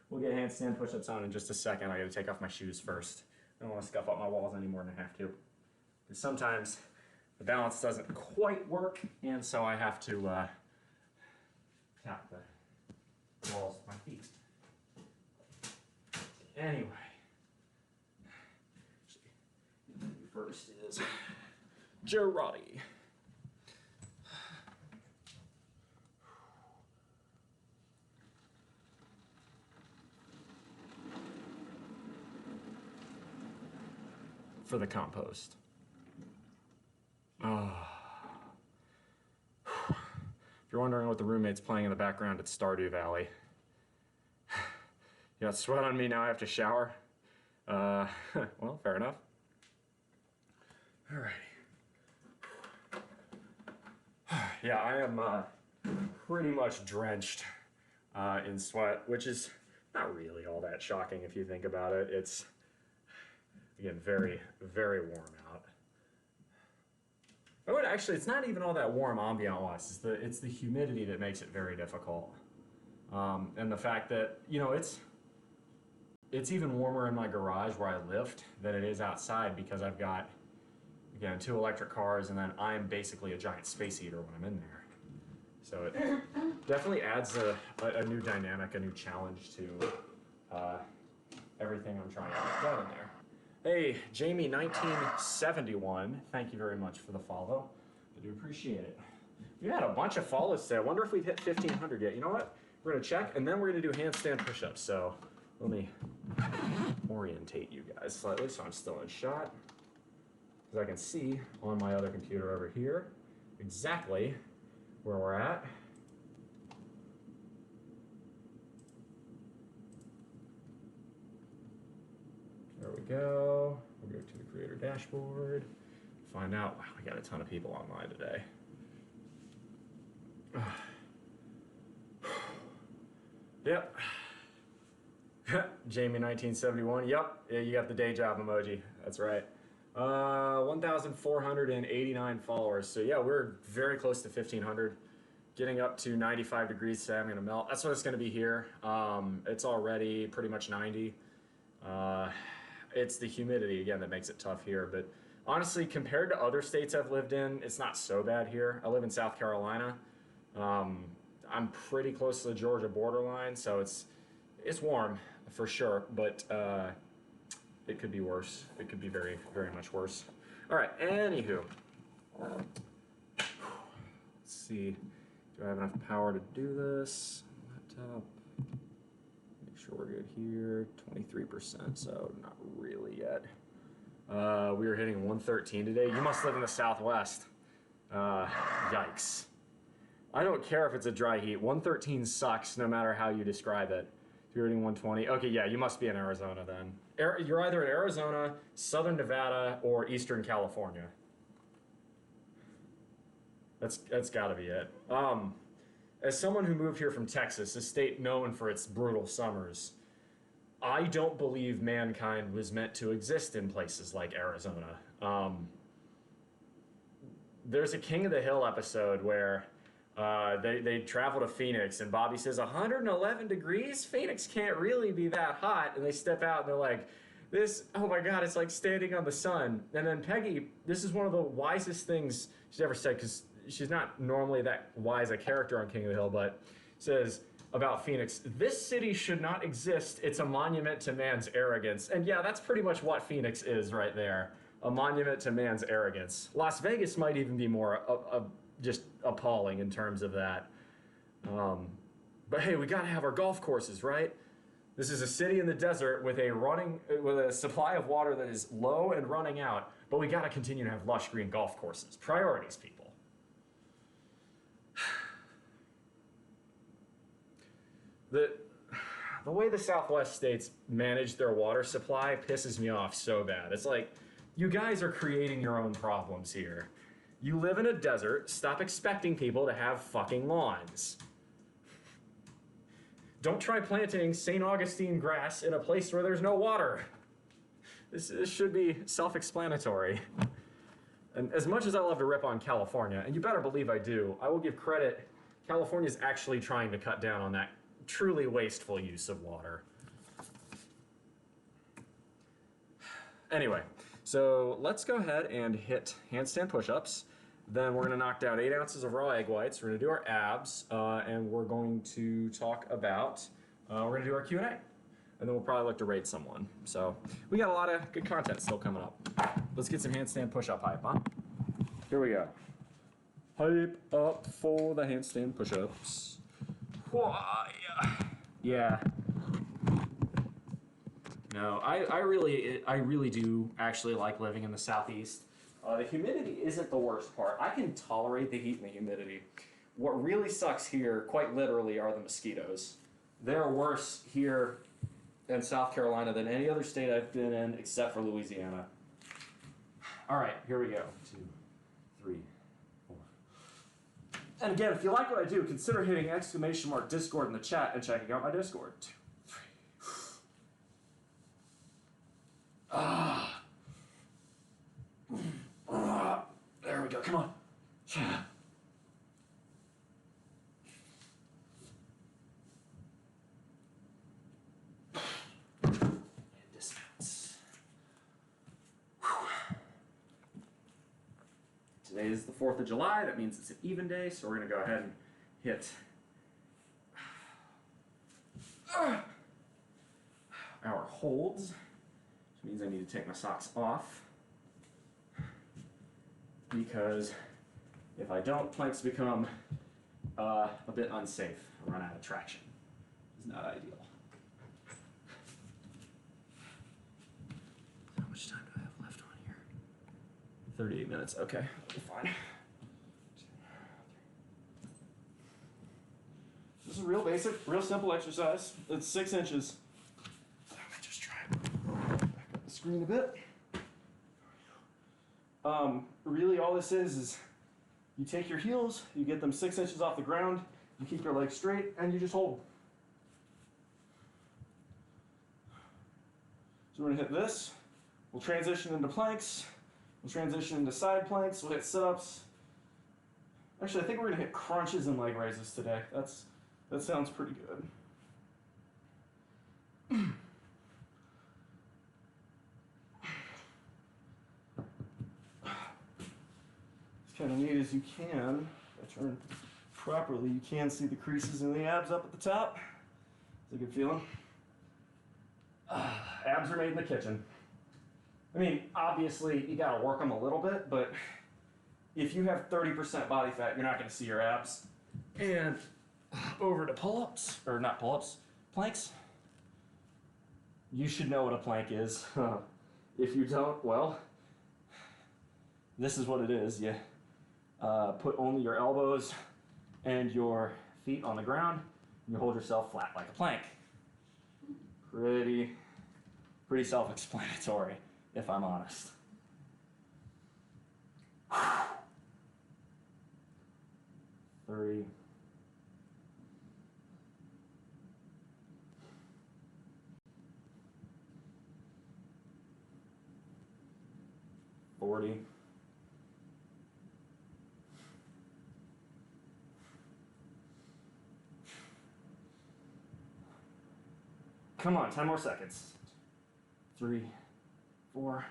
A: We'll get handstand push-ups on in just a second. I gotta take off my shoes first. I don't want to scuff up my walls any more than I have to. Because sometimes the balance doesn't quite work, and so I have to tap the walls with my feet. Anyway, first is Girardi. For the compost. If you're wondering what the roommate's playing in the background, it's Stardew Valley. You got sweat on me, now I have to shower. Well, fair enough. Alrighty. Yeah, I am pretty much drenched in sweat, which is not really all that shocking if you think about it. It's, again, very, very warm out. Oh, actually, it's not even all that warm ambient-wise. It's the humidity that makes it very difficult. And the fact that, you know, it's even warmer in my garage where I lift than it is outside because I've got, again, 2 electric cars, and then I'm basically a giant space heater when I'm in there. So it definitely adds a new dynamic, a new challenge to everything I'm trying to get done in there. Hey, Jamie1971, thank you very much for the follow. I do appreciate it. We had a bunch of follows today. I wonder if we've hit 1,500 yet. You know what? We're gonna check, and then we're gonna do handstand push-ups. So let me orientate you guys slightly so I'm still in shot. Because I can see on my other computer over here exactly where we're at. There we go. We'll go to the creator dashboard. Find out. Wow, we got a ton of people online today. Yep. Jamie1971. Yep. Yeah, you got the day job emoji. That's right. 1,489 followers. So yeah, we're very close to 1,500. Getting up to 95 degrees today. I'm gonna melt. That's what it's gonna be here. It's already pretty much 90. It's the humidity again that makes it tough here. But honestly, compared to other states I've lived in, it's not so bad here. I live in South Carolina. I'm pretty close to the Georgia borderline, so it's warm for sure, but it could be worse. It could be very, very much worse. All right, anywho. Let's see. Do I have enough power to do this? Laptop. Make sure we're good here. 23%, so not really yet. We were hitting 113 today. You must live in the Southwest. Yikes. I don't care if it's a dry heat. 113 sucks no matter how you describe it. If you're hitting 120. Okay, yeah, you must be in Arizona then. You're either in Arizona, Southern Nevada, or Eastern California. That's gotta be it. As someone who moved here from Texas, a state known for its brutal summers, I don't believe mankind was meant to exist in places like Arizona. There's a King of the Hill episode where they travel to Phoenix, and Bobby says 111 degrees? Phoenix can't really be that hot. And they step out and they're like, this, oh my God, it's like standing on the sun. And then Peggy, this is one of the wisest things she's ever said, because she's not normally that wise a character on King of the Hill, but says about Phoenix, this city should not exist. It's a monument to man's arrogance. And yeah, that's pretty much what Phoenix is right there. a monument to man's arrogance. Las Vegas might even be more just appalling in terms of that. But hey, we gotta have our golf courses, right? This is a city in the desert with a supply of water that is low and running out, but we gotta continue to have lush green golf courses. Priorities, people. The way the Southwest states manage their water supply pisses me off so bad. It's like, you guys are creating your own problems here. You live in a desert, stop expecting people to have fucking lawns. Don't try planting St. Augustine grass in a place where there's no water. This should be self-explanatory. And as much as I love to rip on California, and you better believe I do, I will give credit. California's actually trying to cut down on that truly wasteful use of water. Anyway, so let's go ahead and hit handstand push-ups. Then we're gonna knock down 8 ounces of raw egg whites. We're gonna do our abs, and we're going to talk about, we're gonna do our Q&A. And then we'll probably look to rate someone. So we got a lot of good content still coming up. Let's get some handstand push-up hype, huh? Here we go. Hype up for the handstand push-ups. Yeah. No, I really do actually like living in the Southeast. The humidity isn't the worst part. I can tolerate the heat and the humidity. What really sucks here, quite literally, are the mosquitoes. They're worse here in South Carolina than any other state I've been in except for Louisiana. All right, here we go. 2, 3, 4. And again, if you like what I do, consider hitting !Discord in the chat and checking out my Discord. 2, 3. There we go, come on. And dismounts. Today is the 4th of July, that means it's an even day, so we're gonna go ahead and hit our holds, which means I need to take my socks off. Because if I don't, planks become a bit unsafe. I run out of traction. It's not ideal. How much time do I have left on here? 38 minutes. Okay, that'll be fine. This is real basic, real simple exercise. It's 6 inches. Let me just try and back up the screen a bit. Really all this is you take your heels, you get them 6 inches off the ground, you keep your legs straight, and you just hold. So we're gonna hit this, we'll transition into planks, we'll transition into side planks, we'll hit sit-ups. Actually, I think we're gonna hit crunches and leg raises today. That sounds pretty good. Kind of neat as you can. If I turn properly, you can see the creases in the abs up at the top. It's a good feeling. Abs are made in the kitchen. I mean, obviously, you gotta work them a little bit, but if you have 30% body fat, you're not gonna see your abs. And over to pull-ups, or not pull-ups, planks. You should know what a plank is. If you don't, well, this is what it is. You put only your elbows and your feet on the ground, and you hold yourself flat like a plank. Pretty self-explanatory, if I'm honest. 30. 40. Come on, 10 more seconds. 3, 4.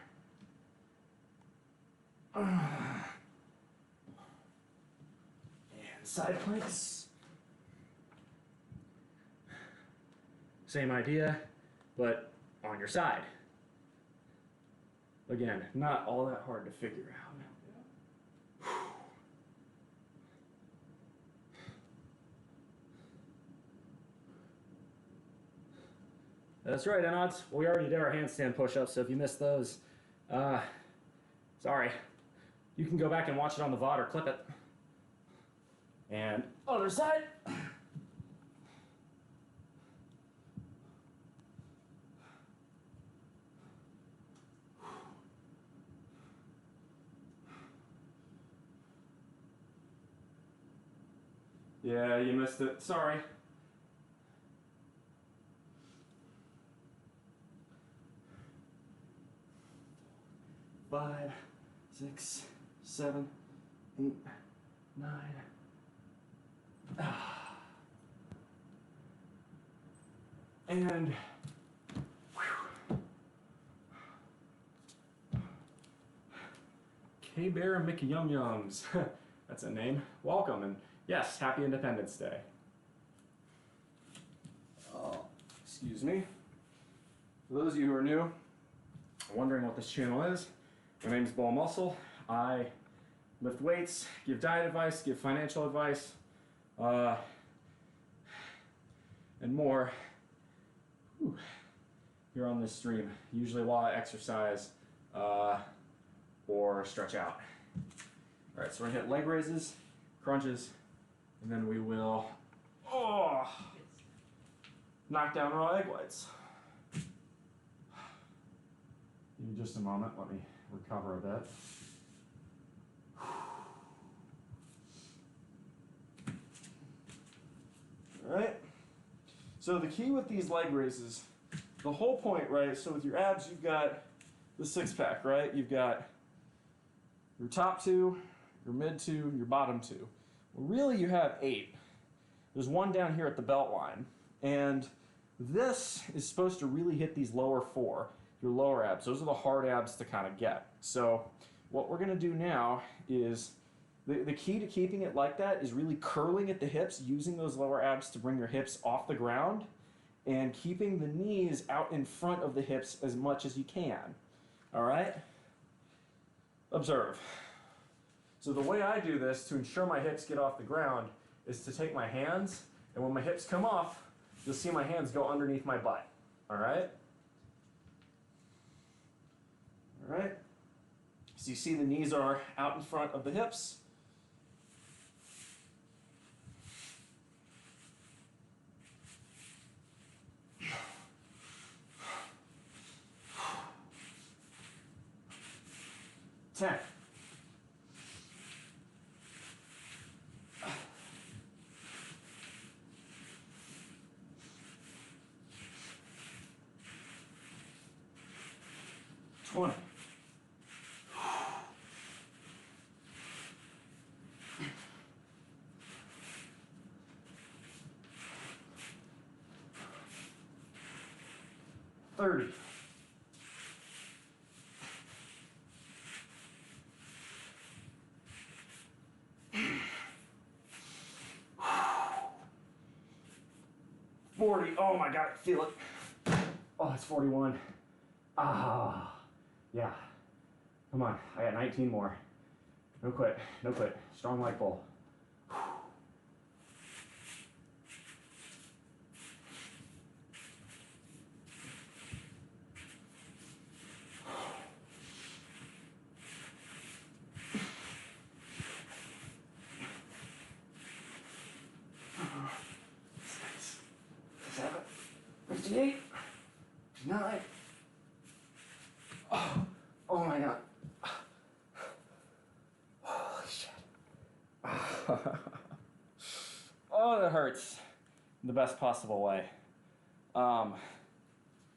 A: And side planks. Same idea, but on your side. Again, not all that hard to figure out. That's right, Enods. We already did our handstand push-ups, so if you missed those, sorry. You can go back and watch it on the VOD or clip it. And other side. Yeah, you missed it. Sorry. Five, 6, 7, 8, 9. And whew. K-Bear and Mickey Yum Yums. That's a name. Welcome, and yes, happy Independence Day. Excuse me. For those of you who are new, wondering what this channel is, my name is BullMuscle. I lift weights, give diet advice, give financial advice, and more here on this stream, usually while I exercise or stretch out. All right, so we're gonna hit leg raises, crunches, and then we will knock down raw egg whites. Give me just a moment, let me recover a bit. All right, so the key with these leg raises, the whole point, right, so with your abs, you've got the six pack, right? You've got your top two, your mid two, your bottom two. Well, really you have 8. There's one down here at the belt line, and this is supposed to really hit these lower 4, your lower abs. Those are the hard abs to kind of get. So what we're gonna do now is, the key to keeping it like that is really curling at the hips, using those lower abs to bring your hips off the ground, and keeping the knees out in front of the hips as much as you can. All right? Observe. So the way I do this to ensure my hips get off the ground is to take my hands, and when my hips come off, you'll see my hands go underneath my butt. All right? All right? So you see the knees are out in front of the hips. Ten. 20. 30. 40. Oh my God, I feel it. Oh, it's 41. Ah, yeah. Come on, I got 19 more. No quit, no quit. Strong like bull. Oh my God. Holy shit. Oh, that hurts. In the best possible way.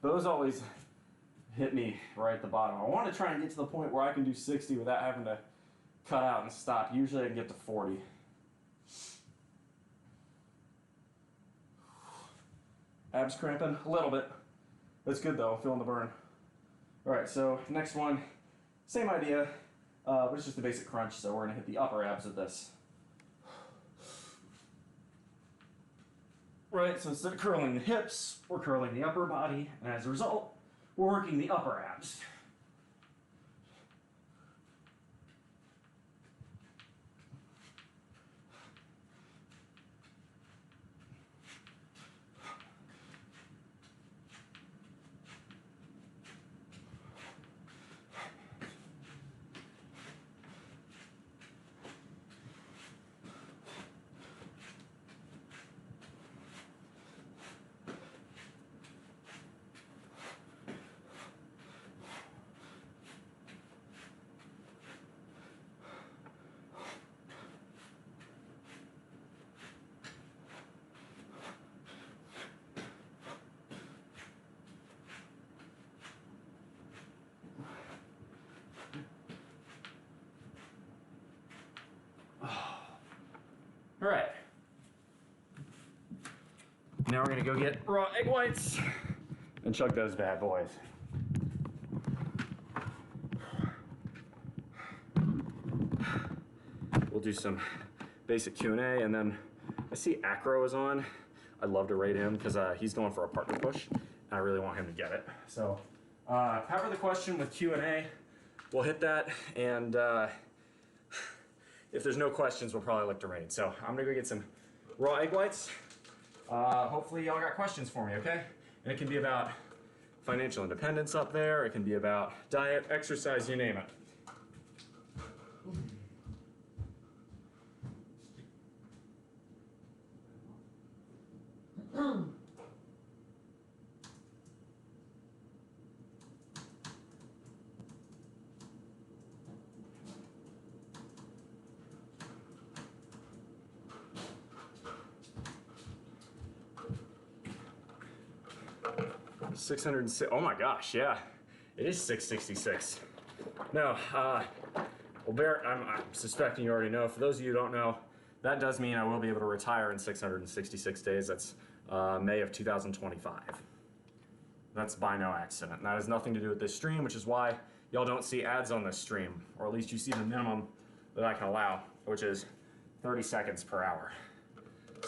A: Those always hit me right at the bottom. I want to try and get to the point where I can do 60 without having to cut out and stop. Usually I can get to 40. Abs cramping a little bit. That's good though, feeling the burn. All right, so next one, same idea, but it's just a basic crunch, so we're gonna hit the upper abs of this. Right, so instead of curling the hips, we're curling the upper body, and as a result, we're working the upper abs. Now we're gonna go get raw egg whites and chug those bad boys. We'll do some basic Q&A, and then I see Acro is on. I'd love to rate him because he's going for a partner push, and I really want him to get it. So cover the question with Q&A. We'll hit that, and if there's no questions, we'll probably look to raid. So I'm gonna go get some raw egg whites. Hopefully y'all got questions for me, okay? And it can be about financial independence up there. It can be about diet, exercise, you name it. 606. Oh my gosh, yeah, it is 666. No, well, Barrett, I'm suspecting you already know. For those of you who don't know, that does mean I will be able to retire in 666 days. That's May of 2025. That's by no accident. And that has nothing to do with this stream, which is why y'all don't see ads on this stream, or at least you see the minimum that I can allow, which is 30 seconds per hour.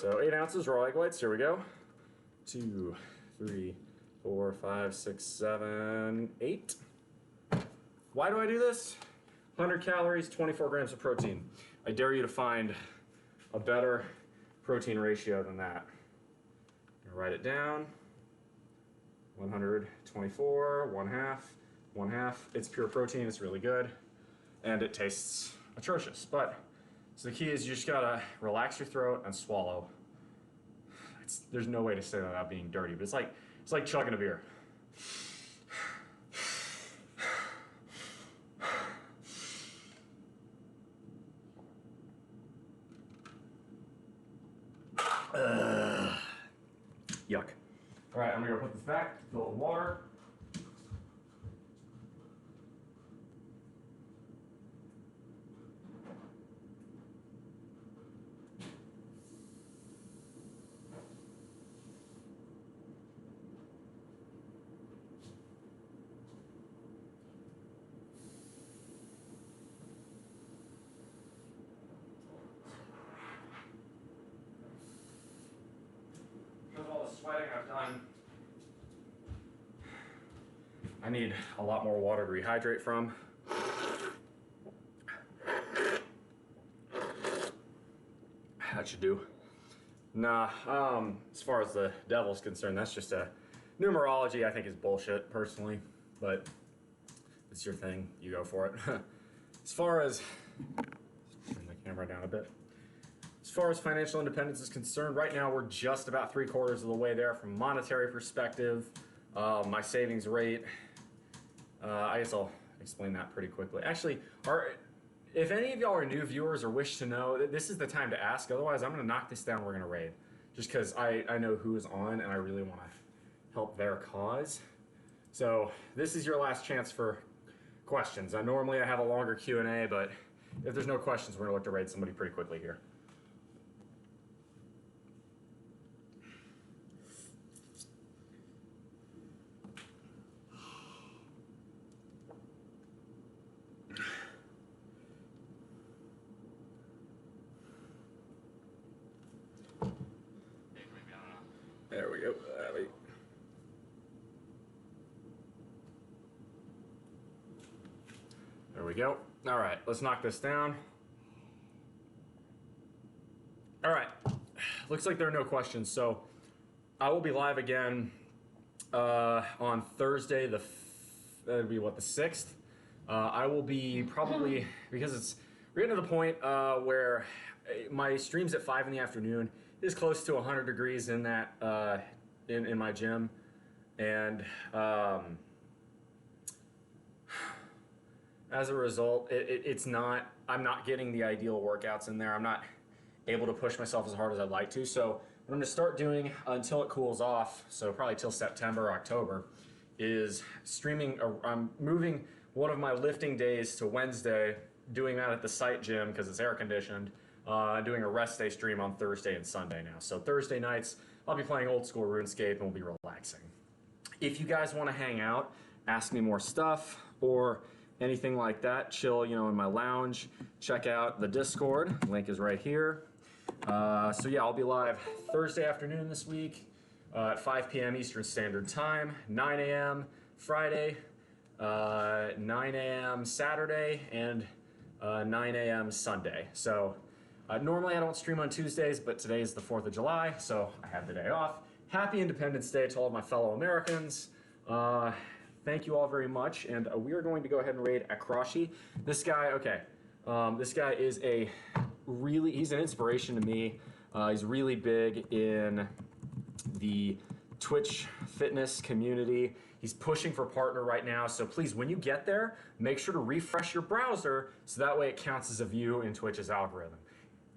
A: So 8 ounces raw egg whites, here we go. 2, 3, 4, 5, 6, 7, 8. Why do I do this? 100 calories, 24 grams of protein. I dare you to find a better protein ratio than that. I'll write it down. 124, 1/2. It's pure protein, it's really good, and it tastes atrocious. But so the key is you just gotta relax your throat and swallow. There's no way to say that without being dirty, but it's like chugging a beer. Yuck. All right, I'm gonna go put this back, fill it with water. Sweating I've done, I need a lot more water to rehydrate from. That should do. Nah, as far as the devil's concerned, that's just a numerology I think is bullshit personally, but it's your thing, you go for it. As far as, turn the camera down a bit. As far as financial independence is concerned, right now we're just about 3/4 of the way there from a monetary perspective. My savings rate, I guess I'll explain that pretty quickly. Actually, if any of y'all are new viewers or wish to know, this is the time to ask. Otherwise, I'm going to knock this down. We're going to raid. Just because I know who is on and I really want to help their cause. So this is your last chance for questions. Normally I have a longer Q&A, but if there's no questions, we're going to look to raid somebody pretty quickly here. There we go. There we go. All right, let's knock this down. All right, looks like there are no questions, so I will be live again on Thursday, that'd be what, the 6th? I will be probably, because we're getting to the point where my stream's at 5 in the afternoon. It's close to 100 degrees in that in my gym, and as a result, I'm not getting the ideal workouts in there. I'm not able to push myself as hard as I'd like to. So what I'm going to start doing until it cools off, so probably till September or October, is streaming. I'm moving one of my lifting days to Wednesday, doing that at the site gym because it's air conditioned. Doing a rest day stream on Thursday and Sunday now. So Thursday nights, I'll be playing old school RuneScape and we'll be relaxing. If you guys want to hang out, ask me more stuff, or anything like that, chill, in my lounge, check out the Discord. Link is right here. So yeah, I'll be live Thursday afternoon this week at 5 p.m. Eastern Standard Time, 9 a.m. Friday, 9 a.m. Saturday, and 9 a.m. Sunday. So normally I don't stream on Tuesdays, but today is the 4th of July, so I have the day off. Happy Independence Day to all of my fellow Americans. Thank you all very much, and we are going to go ahead and raid Akrashi. This guy, okay, this guy is he's an inspiration to me. He's really big in the Twitch fitness community. He's pushing for partner right now, so please, when you get there, make sure to refresh your browser so that way it counts as a view in Twitch's algorithm.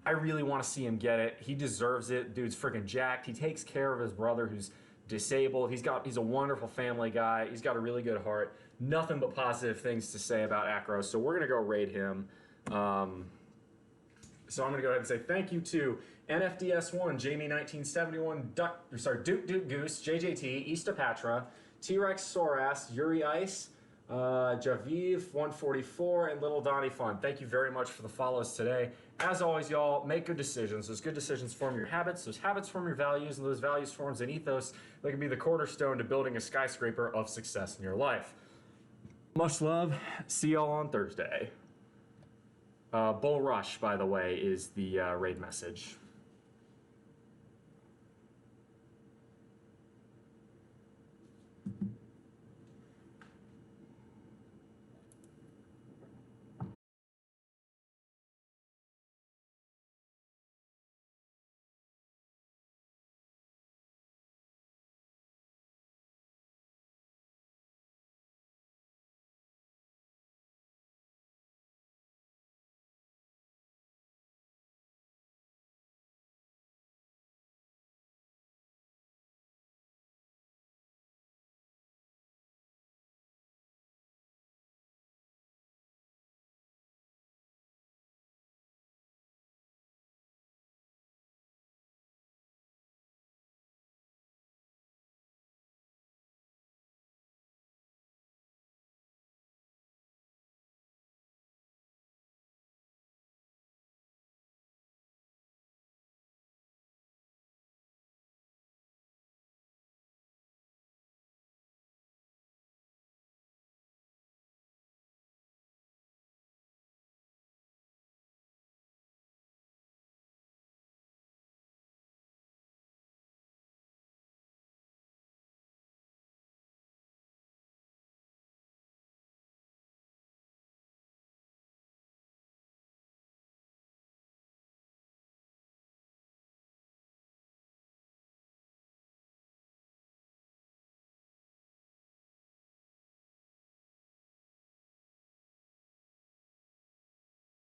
A: I really want to see him get it. He deserves it. Dude's freaking jacked. He takes care of his brother who's disabled. He's a wonderful family guy. He's got a really good heart. Nothing but positive things to say about Acro, so we're going to go raid him. So I'm going to go ahead and say thank you to NFDS1, Jamie1971, Duke Goose, JJT, Eastapatra, T-Rex Soras, Yuri Ice, Javiv144, and Little Donnie Fun. Thank you very much for the follows today. As always, y'all, make good decisions. Those good decisions form your habits. Those habits form your values, and those values forms an ethos that can be the cornerstone to building a skyscraper of success in your life. Much love. See y'all on Thursday. Bull Rush, by the way, is the raid message.